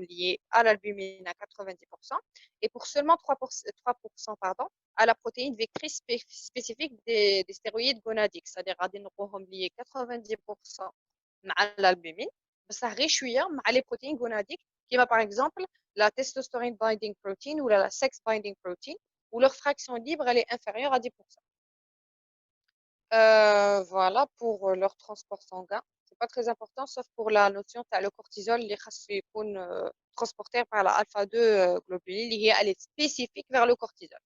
Speaker 1: liés à l'albumine à 90%, et pour seulement 3% pardon, à la protéine vectrice spécifique des stéroïdes gonadiques, c'est-à-dire liés 90% à l'albumine, ça réchouille à les protéines gonadiques, qui va par exemple la testosterone binding protein ou la sex binding protein, où leur fraction libre elle est inférieure à 10%. Voilà pour leur transport sanguin. C'est pas très important, sauf pour la notion de le cortisol, les transporté par la alpha-2 globuline, elle est spécifique vers le cortisol.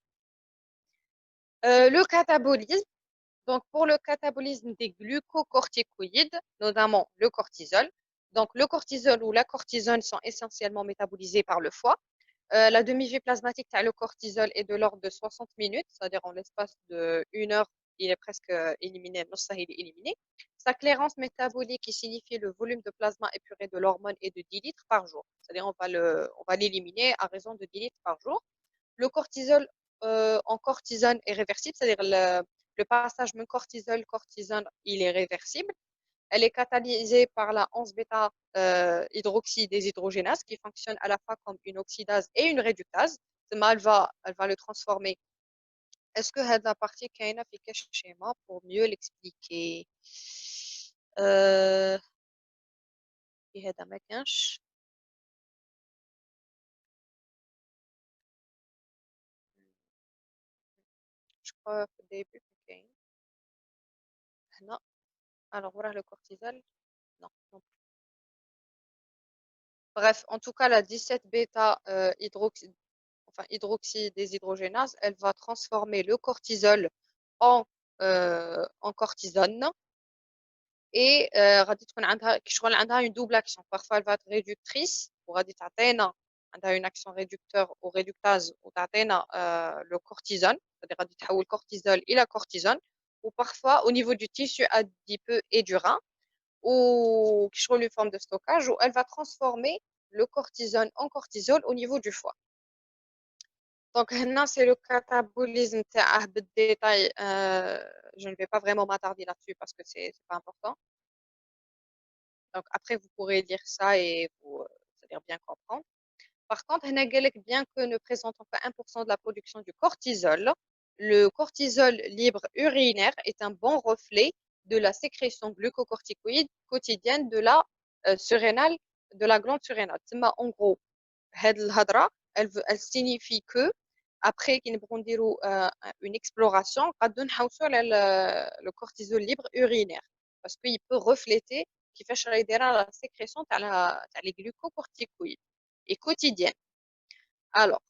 Speaker 1: Le catabolisme, donc pour le catabolisme des glucocorticoïdes, notamment le cortisol. Donc le cortisol ou la cortisone sont essentiellement métabolisés par le foie. La demi-vie plasmatique, le cortisol est de l'ordre de 60 minutes, c'est-à-dire en l'espace d'une heure, il est presque éliminé, non, ça, il est éliminé. Sa clairance métabolique, qui signifie le volume de plasma épuré de l'hormone, est de 10 litres par jour. C'est-à-dire on va l'éliminer à raison de 10 litres par jour. Le cortisol en cortisone est réversible, c'est-à-dire le passage de cortisol-cortisone, il est réversible. Elle est catalysée par la 11 bêta hydroxydéshydrogénase qui fonctionne à la fois comme une oxydase et une réductase. Elle va le transformer. Est-ce que cette partie qui a schéma pour mieux l'expliquer? euh, je crois au début non. Alors voilà le cortisol. Non, non. Bref, en tout cas, la 17 bêta hydroxydéshydrogénase, elle va transformer le cortisol en cortisone et غادي تكون عندها كشغل عندها une double action. Parfois, elle va être réductrice وغادي تعطينا عندها une action réducteur ou réductase وتعطينا le cortisone, c'est-à-dire غادي تحول cortisol إلى cortisone. Ou parfois, au niveau du tissu adipeux et du rein, ou qui sont une forme de stockage, où elle va transformer le cortisone en cortisol au niveau du foie. Donc, maintenant, c'est le catabolisme détail. Je ne vais pas vraiment m'attarder là-dessus parce que c'est pas important. Donc, après, vous pourrez lire ça et vous, c'est-à-dire bien comprendre. Par contre, bien que ne présentant pas 1% de la production du cortisol, le cortisol libre urinaire est un bon reflet de la sécrétion glucocorticoïde quotidienne de la surrénale, de la glande surrénale. En gros, elle signifie que après qu'il une exploration, le cortisol libre urinaire parce qu'il peut refléter qui fait la sécrétion de les glucocorticoïdes et quotidienne. Alors,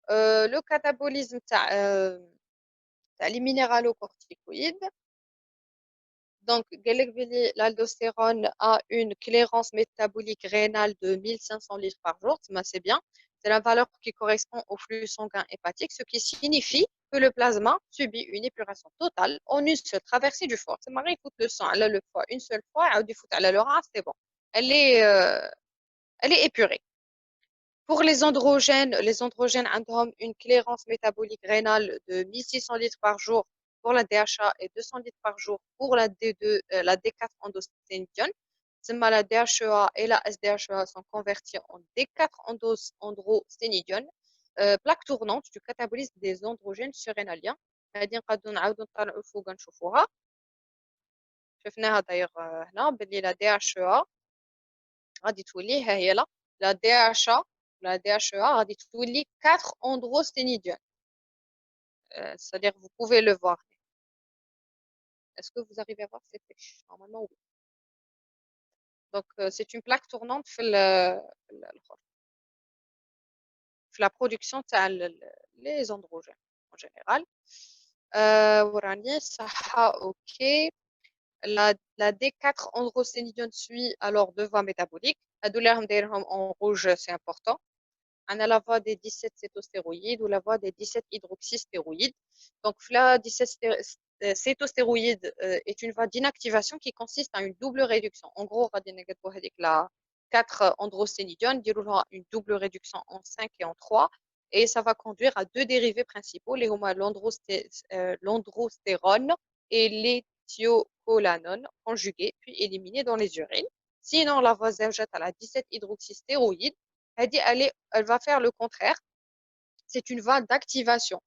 Speaker 1: le catabolisme les minéralocorticoïdes. Donc, l'aldostérone a une clairance métabolique rénale de 1500 litres par jour, c'est bien. C'est la valeur qui correspond au flux sanguin hépatique, ce qui signifie que le plasma subit une épuration totale en une seule traversée du foie. C'est marrant, il faut le sang, elle a le foie une seule fois, elle a le rein, c'est bon. Elle est épurée. Pour les androgènes ont une clairance métabolique rénale de 1600 litres par jour pour la DHA et 200 litres par jour pour la D2, la D4 androsténidione. La DHEA et la SDHEA sont convertis en D4 androsténidione, plaque tournante du catabolisme des androgènes surrénaliens. هذه نقدروا نعاودوا نطلعوا فوق نشوفوها. شفناها d'ailleurs هنا باللي la DHEA غادي تولي ها هي la DHA la DHEA غادي تولي 4 androsténidione. C'est-à-dire vous pouvez le voir. Est-ce que vous arrivez à voir ces flèches? Normalement oui. Donc c'est une plaque tournante في la production les androgènes en général. وراني صحة اوكي. La D4 androsténidione suit alors deux voies métaboliques. هادو اللي راهم دايرهم en rouge, c'est important. On a la voie des 17 cétostéroïdes ou la voie des 17 hydroxystéroïdes. Donc, la 17 cétostéroïdes est une voie d'inactivation qui consiste à une double réduction. En gros, la 4 androsténidione une double réduction en 5 et en 3. Et ça va conduire à deux dérivés principaux, l'androstérone et l'éthiocolanone conjugués, puis éliminés dans les urines. Sinon, la voie zéojate à la 17 hydroxystéroïdes, elle va faire le contraire. C'est une voie d'activation.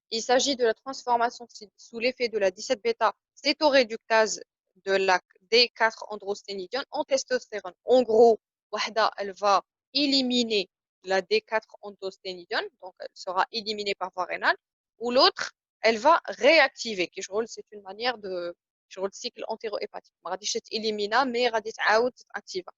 Speaker 1: Il s'agit de la transformation sous l'effet de la 17-bêta cétoréductase de la D4 androsténidione en testostérone. En gros, Wahda, elle va éliminer la D4 androsténidione, donc elle sera éliminée par voie rénale, ou l'autre, elle va réactiver. C'est une manière de le cycle entérohépatique. Élimina, mais activa.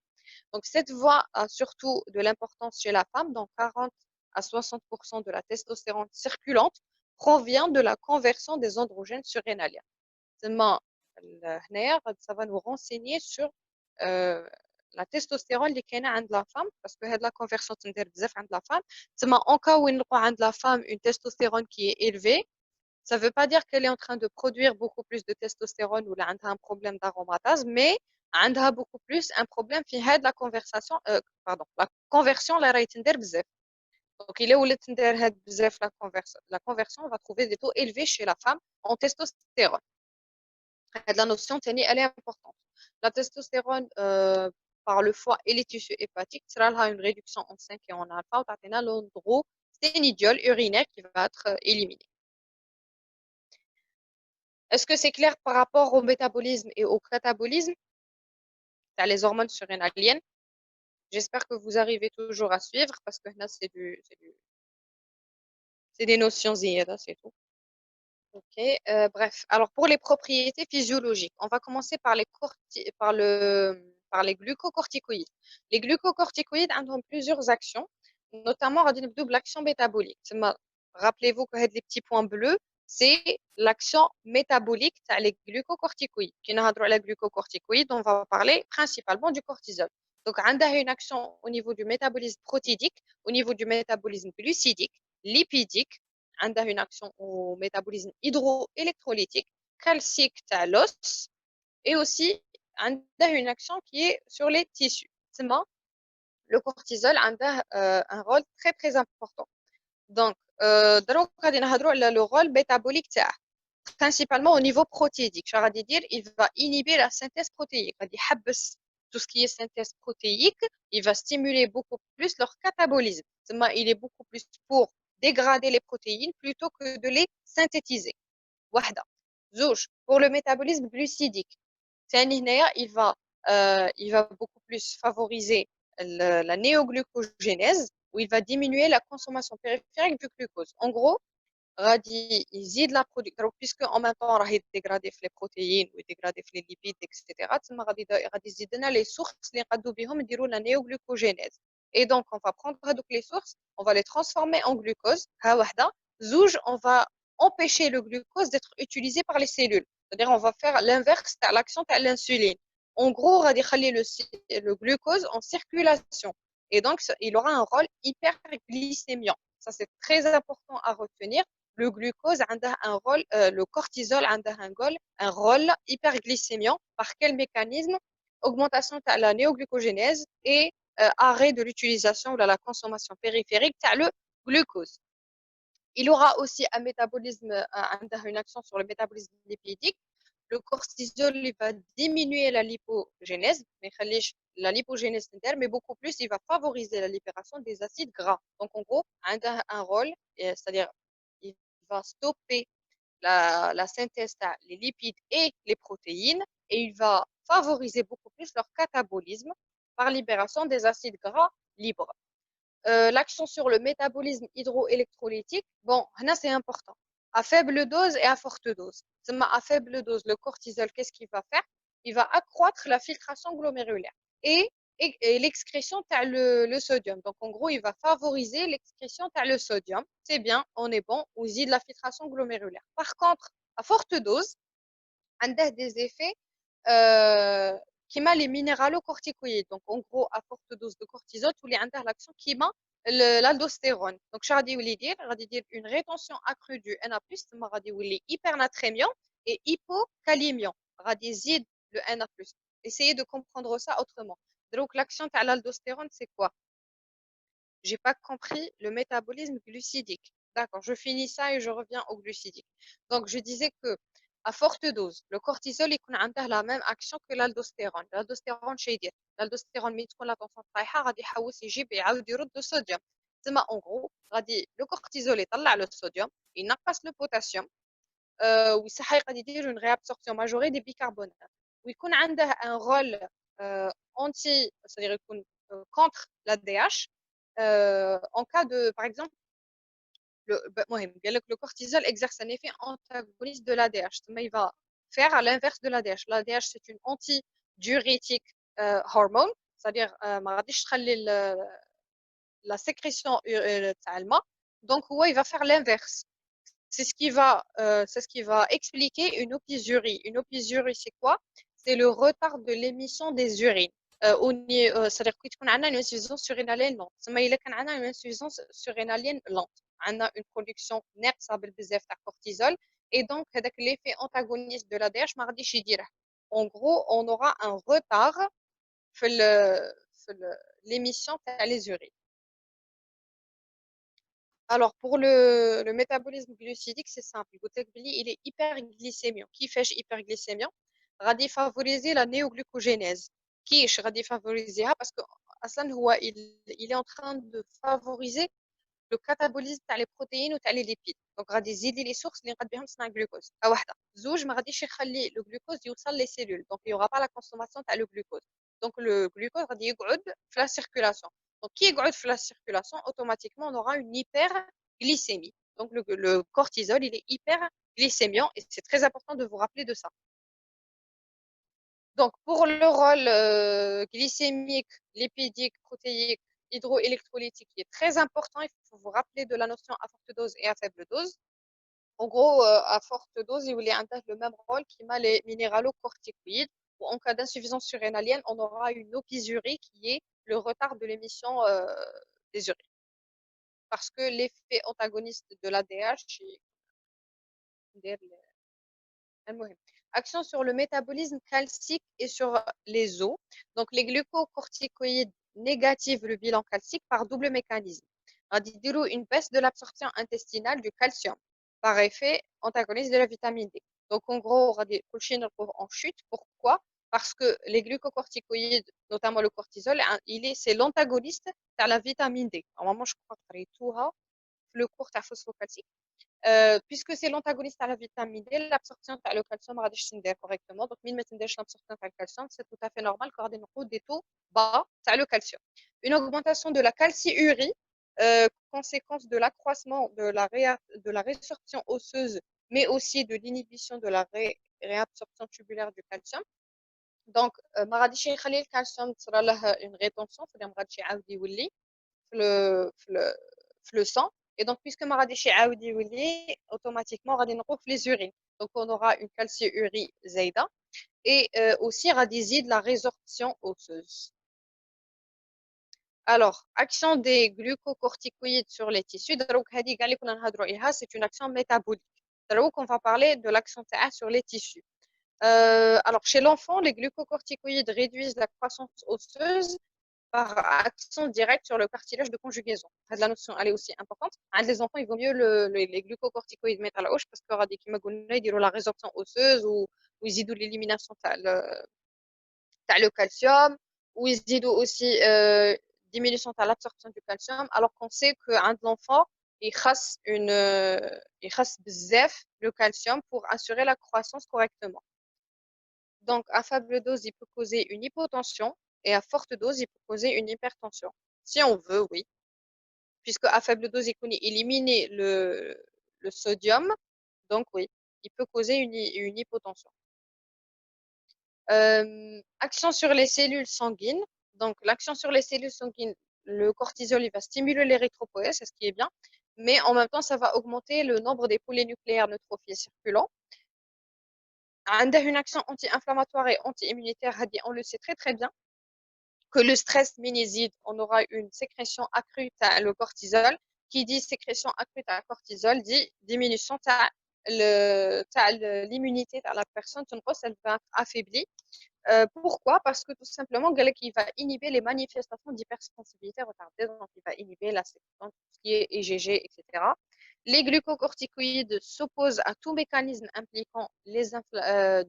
Speaker 1: Donc, cette voie a surtout de l'importance chez la femme. Donc, 40 à 60% de la testostérone circulante provient de la conversion des androgènes surrénaliens. Ça va nous renseigner sur la testostérone qui est de la femme, parce que la conversion de la femme. En cas où il y a de la femme une testostérone qui est élevée, ça ne veut pas dire qu'elle est en train de produire beaucoup plus de testostérone ou elle a un problème d'aromatase, mais elle a beaucoup plus un problème qui est la conversation, la conversion la raïtender bzef. Donc il est où la conversion, on va trouver des taux élevés chez la femme en testostérone. La notion elle est importante. La testostérone par le foie et les tissus hépatiques, ça a une réduction en 5 et en alpha, ou t'as l'androsténidiol urinaire qui va être éliminé. Est-ce que c'est clair par rapport au métabolisme et au catabolisme? C'est les hormones surrénaliennes. J'espère que vous arrivez toujours à suivre parce que là, c'est des notions ziyada, c'est tout. Ok, bref. Alors, pour les propriétés physiologiques, on va commencer par les glucocorticoïdes. Les glucocorticoïdes ont plusieurs actions, notamment une double action métabolique. Rappelez-vous que les petits points bleus, c'est l'action métabolique des glucocorticoïdes. Qui n'a droit à la glucocorticoïde, on va parler principalement du cortisol. Donc, on a une action au niveau du métabolisme protidique, au niveau du métabolisme glucidique, lipidique. On a une action au métabolisme hydroélectrolytique, calcique à l'os, et aussi on a une action qui est sur les tissus. Le cortisol a un rôle très très important. Donc, le rôle métabolique, principalement au niveau protéique. Je vais dire, il va inhiber la synthèse protéique. Tout ce qui est synthèse protéique, il va stimuler beaucoup plus leur catabolisme. Il est beaucoup plus pour dégrader les protéines plutôt que de les synthétiser. Wahda. Zouj, pour le métabolisme glucidique, il va beaucoup plus favoriser la néoglucogénèse, où il va diminuer la consommation périphérique du glucose. En gros, غادي يزيد لا puisque en même temps راه يديغرادي في لي بروتيين ويديغرادي في لي ليبيد اكسيتيرا تما غادي يزيد لنا لي سورس اللي نقادو بهم نديرو لا néoglucogénèse. Et donc on va prendre هذوك les sources, on va les transformer en glucose. ها وحده. زوج, on va empêcher le glucose d'être utilisé par les cellules. C'est-à-dire on va faire l'inverse de l'action de l'insuline. En gros, غادي يخلي le glucose en circulation. Et donc il aura un rôle hyperglycémiant. Ça c'est très important à retenir. Le glucose a un rôle, le cortisol a un rôle hyperglycémiant. Par quel mécanisme? Augmentation de la néoglucogénèse et arrêt de l'utilisation ou de la consommation périphérique de le glucose. Il aura aussi un métabolisme, une action sur le métabolisme lipidique. Le cortisol il va diminuer la lipogénèse, mais la lipogénèse mais beaucoup plus, il va favoriser la libération des acides gras. Donc en gros, un rôle, c'est-à-dire il va stopper la synthèse des lipides et les protéines et il va favoriser beaucoup plus leur catabolisme par libération des acides gras libres. L'action sur le métabolisme hydroélectrolytique, bon, là c'est important. À faible dose et à forte dose. À faible dose, le cortisol, qu'est-ce qu'il va faire? Il va accroître la filtration glomérulaire et, l'excrétion de le sodium. Donc en gros, il va favoriser l'excrétion de le sodium. C'est bien, on est bon, on de la filtration glomérulaire. Par contre, À forte dose, on a des effets euh, qui m'a les minéralocorticoïdes. Donc, en gros, à forte dose de cortisol, tous les interactions qui m'a l'aldostérone. Donc, je vais dire une rétention accrue du Na+, ça va dire hypernatrémiant et hypocalémiant. Radizid le Na+. Essayez de comprendre ça autrement. Donc, l'action de l'aldostérone, c'est quoi? J'ai pas compris le métabolisme glucidique. D'accord, je finis ça et je reviens au glucidique. Donc, je disais que à forte dose, le cortisol a la même action que l'aldostérone. L'aldostérone, chez dire, l'aldostérone, mais la tension طايحة غادي يحوس يجيب يعاود يرد الصوديوم. تسمى en gros, غادي le cortisol يطلع le sodium, il نقص le potassium, ويصحى غادي يدير une réabsorption majorée des bicarbonates. ويكون عنده un rôle anti, c'est-à-dire يكون contre la DH en cas de, par exemple, le cortisol exerce un effet antagoniste de l'ADH. Mais il va faire à l'inverse de l'ADH. L'ADH, c'est une antidiurétique hormone, c'est-à-dire la sécrétion donc il va faire l'inverse. C'est ce qui va expliquer une opizurie. Une opizurie, c'est quoi? C'est le retard de l'émission des urines. C'est-à-dire qu'on a une insuffisance surrénalienne lente. Mais il y a une insuffisance surrénalienne lente. On a une production nette de cortisol. Et donc, avec l'effet antagoniste de l'ADH, en gros, on aura un retard sur l'émission des urines. Alors, pour le métabolisme glucidique, c'est simple. Le glucose, il est hyperglycémiant. Qui fait hyperglycémiant? Radi favoriser la néoglucogénèse. Qui est favoriser? Parce que Aslan, il est en train de favoriser le catabolisme تاع les protéines ou تاع les lipides. Donc, غادي يزيد les sources اللي نقد بهم تصنع glucose. واحدة. زوج ما غاديش يخلي le glucose يوصل les cellules. Donc, il n'y aura pas la consommation تاع le glucose. Donc, le glucose غادي يقعد في la circulation. Donc, qui يقعد في la circulation, automatiquement, on aura une hyperglycémie. Donc, le cortisol, il est hyperglycémiant et c'est très important de vous rappeler de ça. Donc, pour le rôle glycémique, lipidique, protéique, hydroélectrolytique, qui est très important, il faut vous rappeler de la notion à forte dose et à faible dose. En gros, à forte dose, il intègre le même rôle qui m'a les minéralocorticoïdes. Ou en cas d'insuffisance surrénalienne, on aura une opisurie qui est le retard de l'émission des urines. Parce que l'effet antagoniste de l'ADH, action sur le métabolisme calcique et sur les os. Donc, les glucocorticoïdes négatifs le bilan calcique par double mécanisme. Une baisse de l'absorption intestinale du calcium par effet antagoniste de la vitamine D. Donc, en gros, on en chute. Pourquoi? Parce que les glucocorticoïdes, notamment le cortisol, c'est l'antagoniste de la vitamine D. Normalement, je crois que tout le cours de phosphocalcique. Puisque c'est l'antagoniste à la vitamine D, l'absorption de le calcium va descendre correctement. Donc, mine l'absorption de calcium, c'est tout à fait normal qu'on ait des taux bas de le calcium. Une augmentation de la calciurie, conséquence de l'accroissement de la résorption osseuse, mais aussi de l'inhibition de la réabsorption tubulaire du calcium. Donc, ما غاديش يخلي الكالسيوم تصرى له une rétention, c'est-à-dire ما غاديش يعاود يولي في le sang. Et donc, puisque Maradishi Aoudi Willi, automatiquement, on va les urines. Donc, on aura une calciurie zaïda et aussi radizide la résorption osseuse. Alors, action des glucocorticoïdes sur les tissus. C'est une action métabolique. Donc, on va parler de l'action sur les tissus. Alors, chez l'enfant, les glucocorticoïdes réduisent la croissance osseuse par action directe sur le cartilage de conjugaison. La notion, elle est aussi importante. Les enfants, il vaut mieux les glucocorticoïdes mettre à la hausse parce qu'il y aura des qui diront la résorption osseuse ou ils aident l'élimination le calcium ou ils aident aussi diminution de l'absorption du calcium alors qu'on sait qu'un de l'enfant il chasse bzef le calcium pour assurer la croissance correctement. Donc, à faible dose, il peut causer une hypotension et à forte dose, il peut causer une hypertension. Si on veut, oui. Puisque à faible dose, il peut éliminer le sodium. Donc, oui, il peut causer une hypotension. Action sur les cellules sanguines. Donc, l'action sur les cellules sanguines, le cortisol, il va stimuler l'érythropoïèse, c'est ce qui est bien. Mais en même temps, ça va augmenter le nombre des polynucléaires neutrophiles circulants. عنده une action anti-inflammatoire et anti-immunitaire, on le sait très très bien que le stress minéside, on aura une sécrétion accrue de le cortisol. Qui dit sécrétion accrue de cortisol dit diminution de l'immunité de la personne, elle va être affaiblie. Pourquoi? Parce que tout simplement, il va inhiber les manifestations d'hypersensibilité retardée, donc il va inhiber la sécrétion, tout ce qui est EGG, etc. Les glucocorticoïdes s'opposent à tout mécanisme impliquant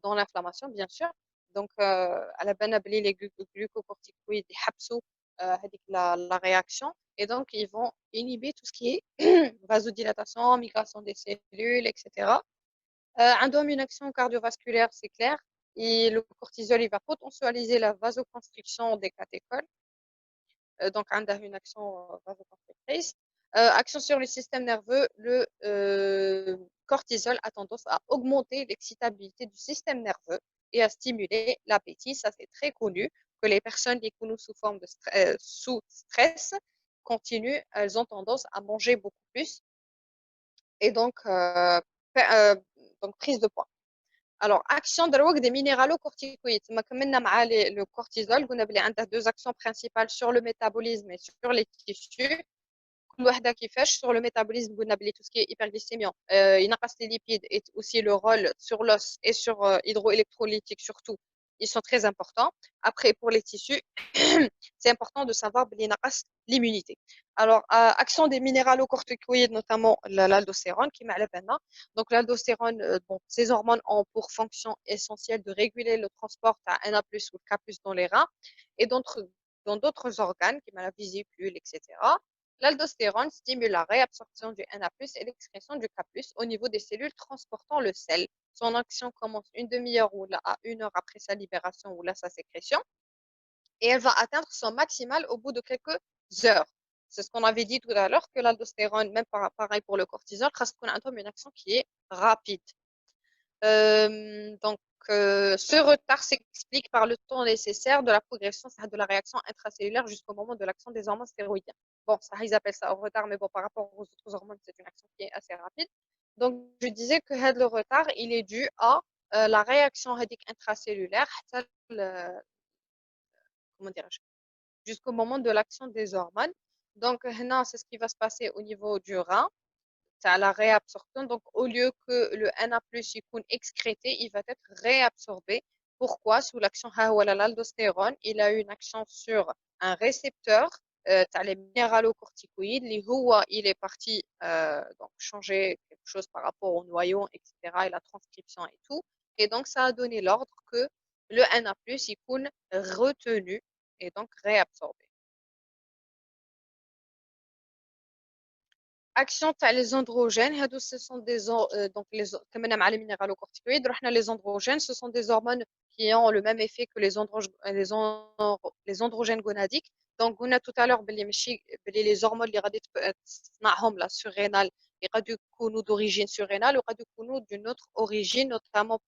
Speaker 1: dans l'inflammation, bien sûr. Donc, à la banabli, les glucocorticoïdes habsou la réaction et donc ils vont inhiber tout ce qui est vasodilatation, migration des cellules, etc. عندهم une action cardiovasculaire, c'est clair. Et le cortisol, il va potentialiser la vasoconstriction des catécholes. Donc, on a une action vasoconstrictrice. Action sur le système nerveux, le cortisol a tendance à augmenter l'excitabilité du système nerveux et à stimuler l'appétit. Ça, c'est très connu que les personnes qui sont sous forme de sous stress continuent, elles ont tendance à manger beaucoup plus et donc prise de poids. Alors, action de des minéralocorticoïdes. Le cortisol, on a deux actions principales sur le métabolisme et sur les tissus. كل واحدة كيفاش sur le métabolisme قلنا بلي tout ce qui est hyperglycémie ينقص les lipides et aussi le rôle sur l'os et sur hydroélectrolytique surtout ils sont très importants. Après pour les tissus c'est important de savoir بلي ينقص l'immunité. Alors action des minéralocorticoïdes notamment l'aldostérone qui m'a بالنا. Donc l'aldostérone bon ces hormones ont pour fonction essentielle de réguler le transport à Na+ ou K+ dans les reins et dans d'autres organes qui m'a la vésicule etc. L'aldostérone stimule la réabsorption du Na+ et l'expression du K+ au niveau des cellules transportant le sel. Son action commence une demi-heure ou là, à 1 heure après sa libération ou là sa sécrétion et elle va atteindre son maximal au bout de quelques heures. C'est ce qu'on avait dit tout à l'heure que l'aldostérone, même pareil pour le cortisol, a une action qui est rapide. Donc, ce retard s'explique par le temps nécessaire de la progression de la réaction intracellulaire jusqu'au moment de l'action des hormones stéroïdiennes. Bon, ça, ils appellent ça au retard, mais bon, par rapport aux autres hormones, c'est une action qui est assez rapide. Donc, je disais que le retard, il est dû à la réaction intracellulaire, comment dirais-je, jusqu'au moment de l'action des hormones. Donc, c'est ce qui va se passer au niveau du rein à la réabsorption. Donc, au lieu que le Na+ soit excrété, il va être réabsorbé. Pourquoi? Sous l'action l'aldostérone, il a une action sur un récepteur, les minéralocorticoïdes, il est parti donc changer quelque chose par rapport au noyau, etc., et la transcription et tout. Et donc, ça a donné l'ordre que le Na+, il soit retenu et donc réabsorbé. Action les androgènes, ce sont donc comme on a les minéralocorticoïdes, les androgènes, ce sont des hormones qui ont le même effet que les androgènes gonadiques. Donc, on a tout à l'heure les hormones la surrénale, d'origine surrénale ou d'une autre origine, notamment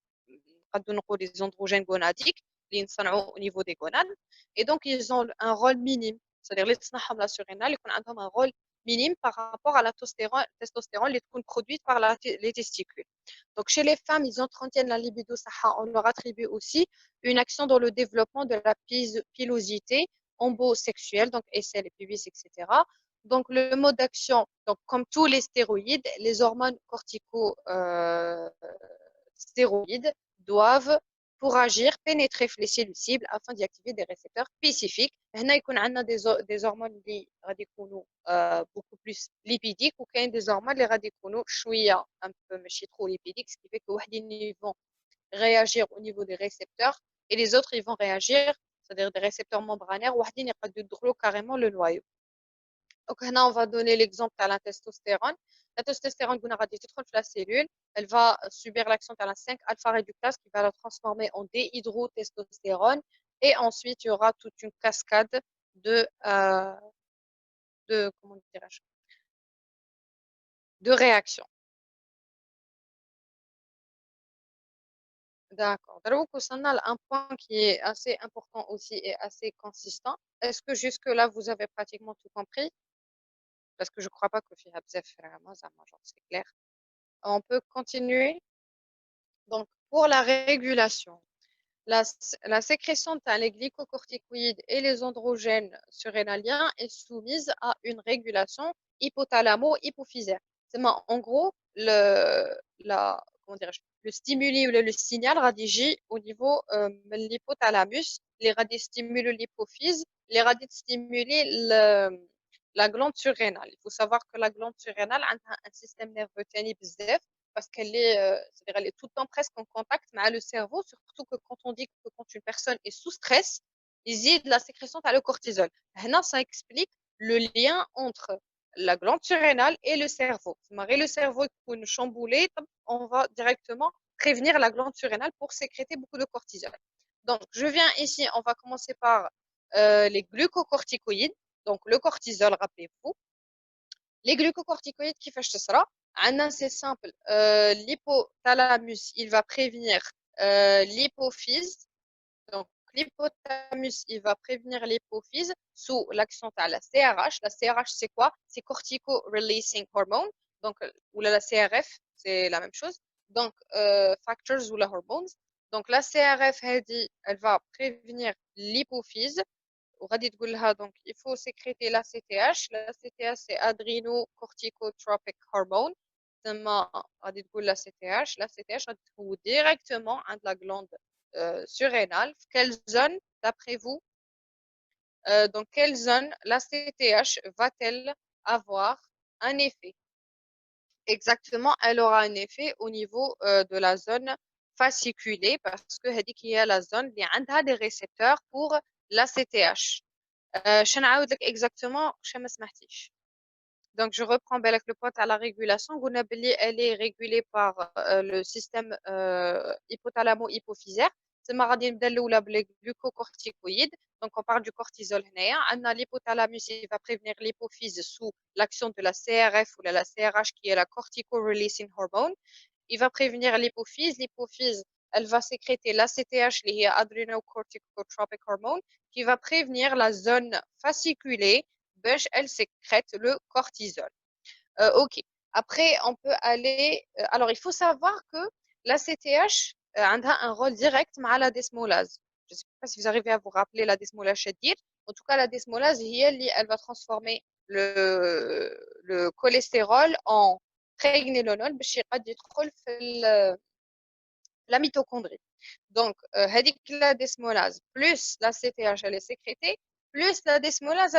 Speaker 1: les androgènes gonadiques, au niveau des gonades. Et donc, ils ont un rôle minime. C'est-à-dire les la surrénale, ils ont un rôle minime par rapport à la testostérone qui est produite par les testicules. Donc, chez les femmes, ils entretiennent la libido, on leur attribue aussi une action dans le développement de la pilosité ombosexuelle, donc SL et pubis, etc. Donc, le mode d'action, donc, comme tous les stéroïdes, les hormones corticostéroïdes doivent, pour agir, pénétrer les cellules cibles afin d'y activer des récepteurs spécifiques. هنا يكون عندنا des hormones اللي غادي يكونوا beaucoup plus lipidiques ou des hormones اللي غادي يكونوا شويه un peu ماشي trop lipidiques, ce qui fait que وحدين vont réagir au niveau des récepteurs et les autres ils vont réagir, c'est-à-dire des récepteurs membranaires وحدين يقدروا يدخلوا carrément le noyau. Donc, on va donner l'exemple à la testostérone. La testostérone, la cellule, elle va subir l'action de la 5-alpha réductase qui va la transformer en déhydrotestostérone. Et ensuite, il y aura toute une cascade comment dirais-je, de réactions. D'accord. Donc, on a un point qui est assez important aussi et assez consistant. Est-ce que jusque-là, vous avez pratiquement tout compris? Parce que je ne crois pas que c'est clair. On peut continuer. Donc, pour la régulation. La sécrétion les glycocorticoïdes et les androgènes surrénaliens est soumise à une régulation hypothalamo-hypophysaire. En gros, comment le stimuli ou le signal radigi au niveau de l'hypothalamus, les radis stimulent l'hypophyse, les radis stimulent la glande surrénale. Il faut savoir que la glande surrénale a un système nerveux tenu parce qu'elle est, c'est-à-dire elle est tout le temps presque en contact avec le cerveau, surtout que quand on dit que quand une personne est sous stress, il y a de la sécrétion par le cortisol. Là, ça explique le lien entre la glande surrénale et le cerveau. Si le cerveau est chamboulé, on va directement prévenir la glande surrénale pour sécréter beaucoup de cortisol. Donc, je viens ici, on va commencer par les glucocorticoïdes. Donc, le cortisol, rappelez-vous. Les glucocorticoïdes, qui fait ce sera c'est simple. L'hypothalamus, il va prévenir l'hypophyse. Donc, l'hypothalamus, il va prévenir l'hypophyse sous l'action de la CRH. La CRH, c'est quoi? C'est cortico-releasing hormone. Donc, ou la CRF, c'est la même chose. Donc, factors ou la hormones. Donc, la CRF, elle va prévenir l'hypophyse. Donc, il faut sécréter la CTH. La CTH, c'est adrenocorticotropic hormone. La CTH, va directement à la glande surrénale. Quelle zone, d'après vous, dans quelle zone la CTH va-t-elle avoir un effet? Exactement, elle aura un effet au niveau de la zone fasciculée parce que il y a la zone qui a des récepteurs pour la CTH. Je نعاود exactement je ما سمحتيش. Donc je reprends avec le point à la régulation. Elle est régulée par le système hypothalamo-hypophysaire. C'est غادي نبدا الاولى بالglucocorticoïdes. Donc on parle du cortisol هنايا. عندنا l'hypothalamus, il va prévenir l'hypophyse sous l'action de la CRF ou la CRH qui est la cortico-releasing hormone. Il va prévenir l'hypophyse. L'hypophyse, elle va sécréter l'ACTH, qui est adrenocorticotropic hormone, qui va prévenir la zone fasciculée. Elle sécrète le cortisol. Ok. Après, on peut aller. Alors, il faut savoir que la CTH a un rôle direct avec la desmolase. Je ne sais pas si vous arrivez à vous rappeler la desmolase shadir. En tout cas, la desmolase, elle va transformer le cholestérol en pregnénolone باش يقدر يدخل في la mitochondrie. Donc, la desmolase plus la CTH, elle est sécrétée, plus la desmolase,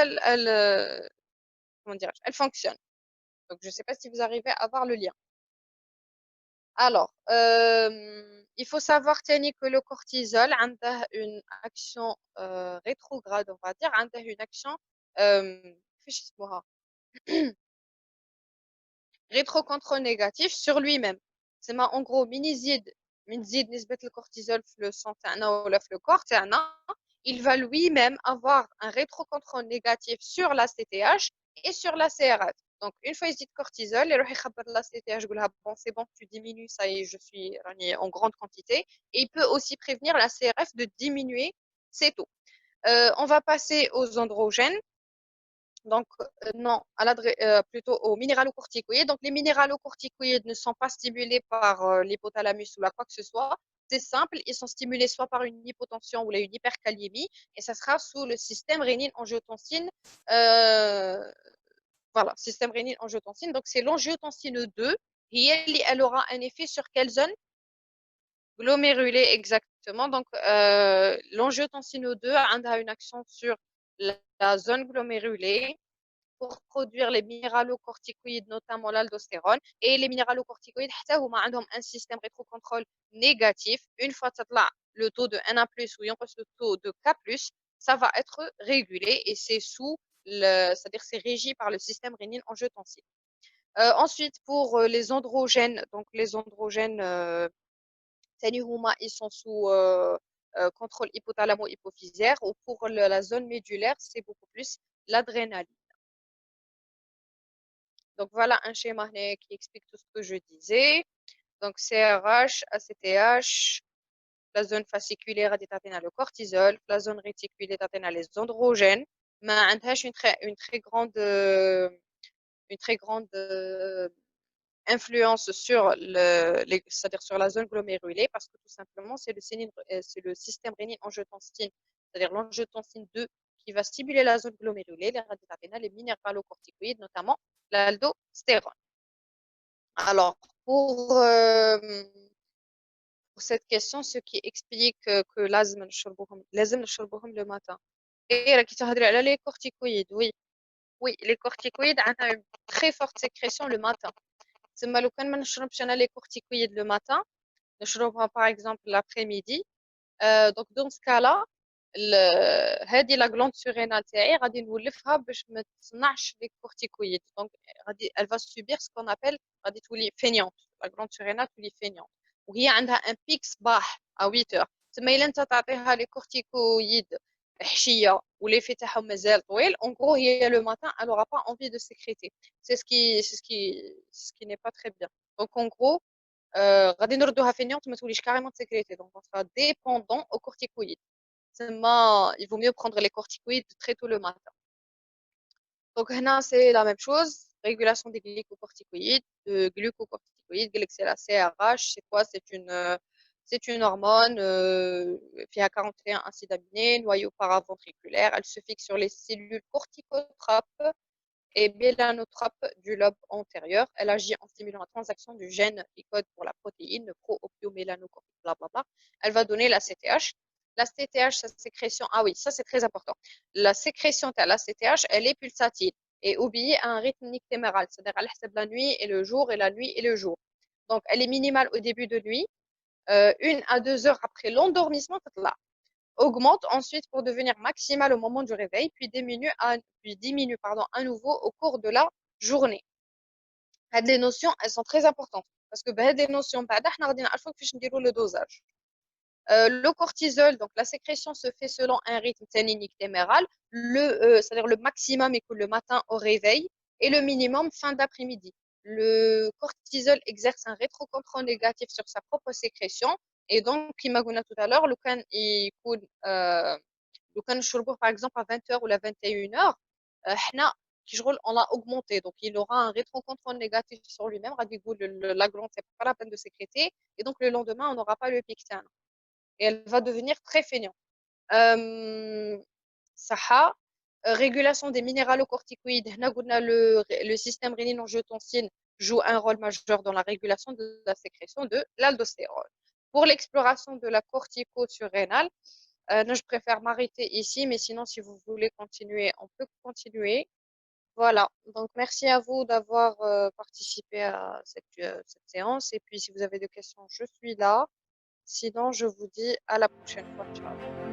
Speaker 1: comment dire, elle fonctionne. Donc, je ne sais pas si vous arrivez à voir le lien. Alors, il faut savoir que le cortisol a une action rétrograde, on va dire, a une action rétrocontrôle négatif sur lui-même. C'est en gros, من نزيد نسبة الكورتيزول في le sang تاعنا ولا في le corps تاعنا, il va lui-même avoir un rétrocontrôle négatif sur la CTH et sur la CRF. Donc, une fois يزيد cortisol, يروح يخبر la CTH يقول لها bon, c'est bon, tu diminues, ça y est, je suis en grande quantité. Et il peut aussi prévenir la CRF de diminuer ses taux. On va passer aux androgènes. Donc, non, plutôt aux minéralocorticoïdes. Donc, les minéralocorticoïdes ne sont pas stimulés par l'hypothalamus ou quoi que ce soit. C'est simple, ils sont stimulés soit par une hypotension ou une hyperkaliémie, et ça sera sous le système rénine-angiotensine. Voilà, système rénine-angiotensine. Donc, c'est l'angiotensine 2. Et elle aura un effet sur quelle zone? Glomérulé, exactement. Donc, l'angiotensine 2 a une action sur la zone glomérulée pour produire les minéralocorticoïdes, notamment l'aldostérone. Et les minéralocorticoïdes, ont un système rétrocontrôle négatif. Une fois que le taux de Na+, ou le taux de K+, ça va être régulé et c'est c'est-à-dire c'est régi par le système rénine-angiotensine. Ensuite, pour les androgènes, donc les androgènes, ils sont sous contrôle hypothalamo-hypophysaire, ou pour la zone médulaire, c'est beaucoup plus l'adrénaline. Donc voilà un schéma qui explique tout ce que je disais. Donc CRH, ACTH, la zone fasciculaire a le cortisol, la zone réticulaire a les androgènes, mais une très grande influence sur c'est-à-dire sur la zone glomérulée, parce que tout simplement, c'est le système rénine-angiotensin, c'est-à-dire l'angiotensin 2, qui va stimuler la zone glomérulée, les radicales, les minéralocorticoïdes, notamment l'aldostérone. Alors, pour cette question, ce qui explique que لازم نشربوهم le matin. Et là, qui تهضري على les corticoïdes, oui. Oui, les corticoïdes ont une très forte sécrétion le matin. تسمى لو كان ما نشربش انا les corticoïdes le matin, نشربها par exemple l'après-midi. Donc dans ce cas-là, هذه la glande surrénale تاعي غادي نولفها باش ما تصنعش les corticoïdes. Donc elle va subir ce qu'on appelle غادي تولي feignante. La glande surrénale تولي feignante. وهي عندها un pic صباح à 8 heures. تسمى إلا أنت تعطيها les corticoïdes حشية وليفي تاعهم مازال طويل, en gros هي le matin elle aura pas envie de sécréter. C'est ce qui n'est pas très bien. Donc en gros, غادي نردوها feignante, ما توليش carrément sécréter. Donc on sera dépendant aux corticoïdes. Il vaut mieux prendre les corticoïdes très tôt le matin. Donc هنا c'est la même chose, régulation des glycocorticoïdes, c'est la CRH, c'est quoi? C'est une hormone qui a 41 acides aminés, noyau paraventriculaire, elle se fixe sur les cellules corticotropes et mélanotrope du lobe antérieur. Elle agit en stimulant la transaction du gène qui code pour la protéine, le pro-opiomélanocorique, blablabla. Elle va donner la CTH. La CTH, sa sécrétion, ah oui, ça c'est très important. La sécrétion de la CTH, elle est pulsatile et obéit à un rythme nictéméral, c'est-à-dire elle fait la nuit et le jour et la nuit et le jour. Donc elle est minimale au début de nuit, 1 à 2 heures après l'endormissement, augmente ensuite pour devenir maximale au moment du réveil, puis diminue à nouveau au cours de la journée. Les notions, elles sont très importantes parce que des notions, le dosage. Le cortisol, donc la sécrétion se fait selon un rythme nictéméral, c'est-à-dire le maximum écoule le matin au réveil et le minimum fin d'après-midi. Le cortisol exerce un rétrocontrôle négatif sur sa propre sécrétion et donc, comme on a tout à l'heure, le can par exemple à 20 heures ou à 21 heures, on l'a augmenté, donc il aura un rétrocontrôle négatif sur lui-même, la glande, c'est pas la peine de sécréter, et donc le lendemain, on n'aura pas le pic et elle va devenir très feignante. Saha, régulation des minéralocorticoïdes. Le système rénine-angiotensin joue un rôle majeur dans la régulation de la sécrétion de l'aldostérone. Pour l'exploration de la cortico-surrénale, je préfère m'arrêter ici, mais sinon, si vous voulez continuer, on peut continuer. Voilà, donc merci à vous d'avoir participé à cette séance. Et puis, si vous avez des questions, je suis là. Sinon, je vous dis à la prochaine fois. Ciao.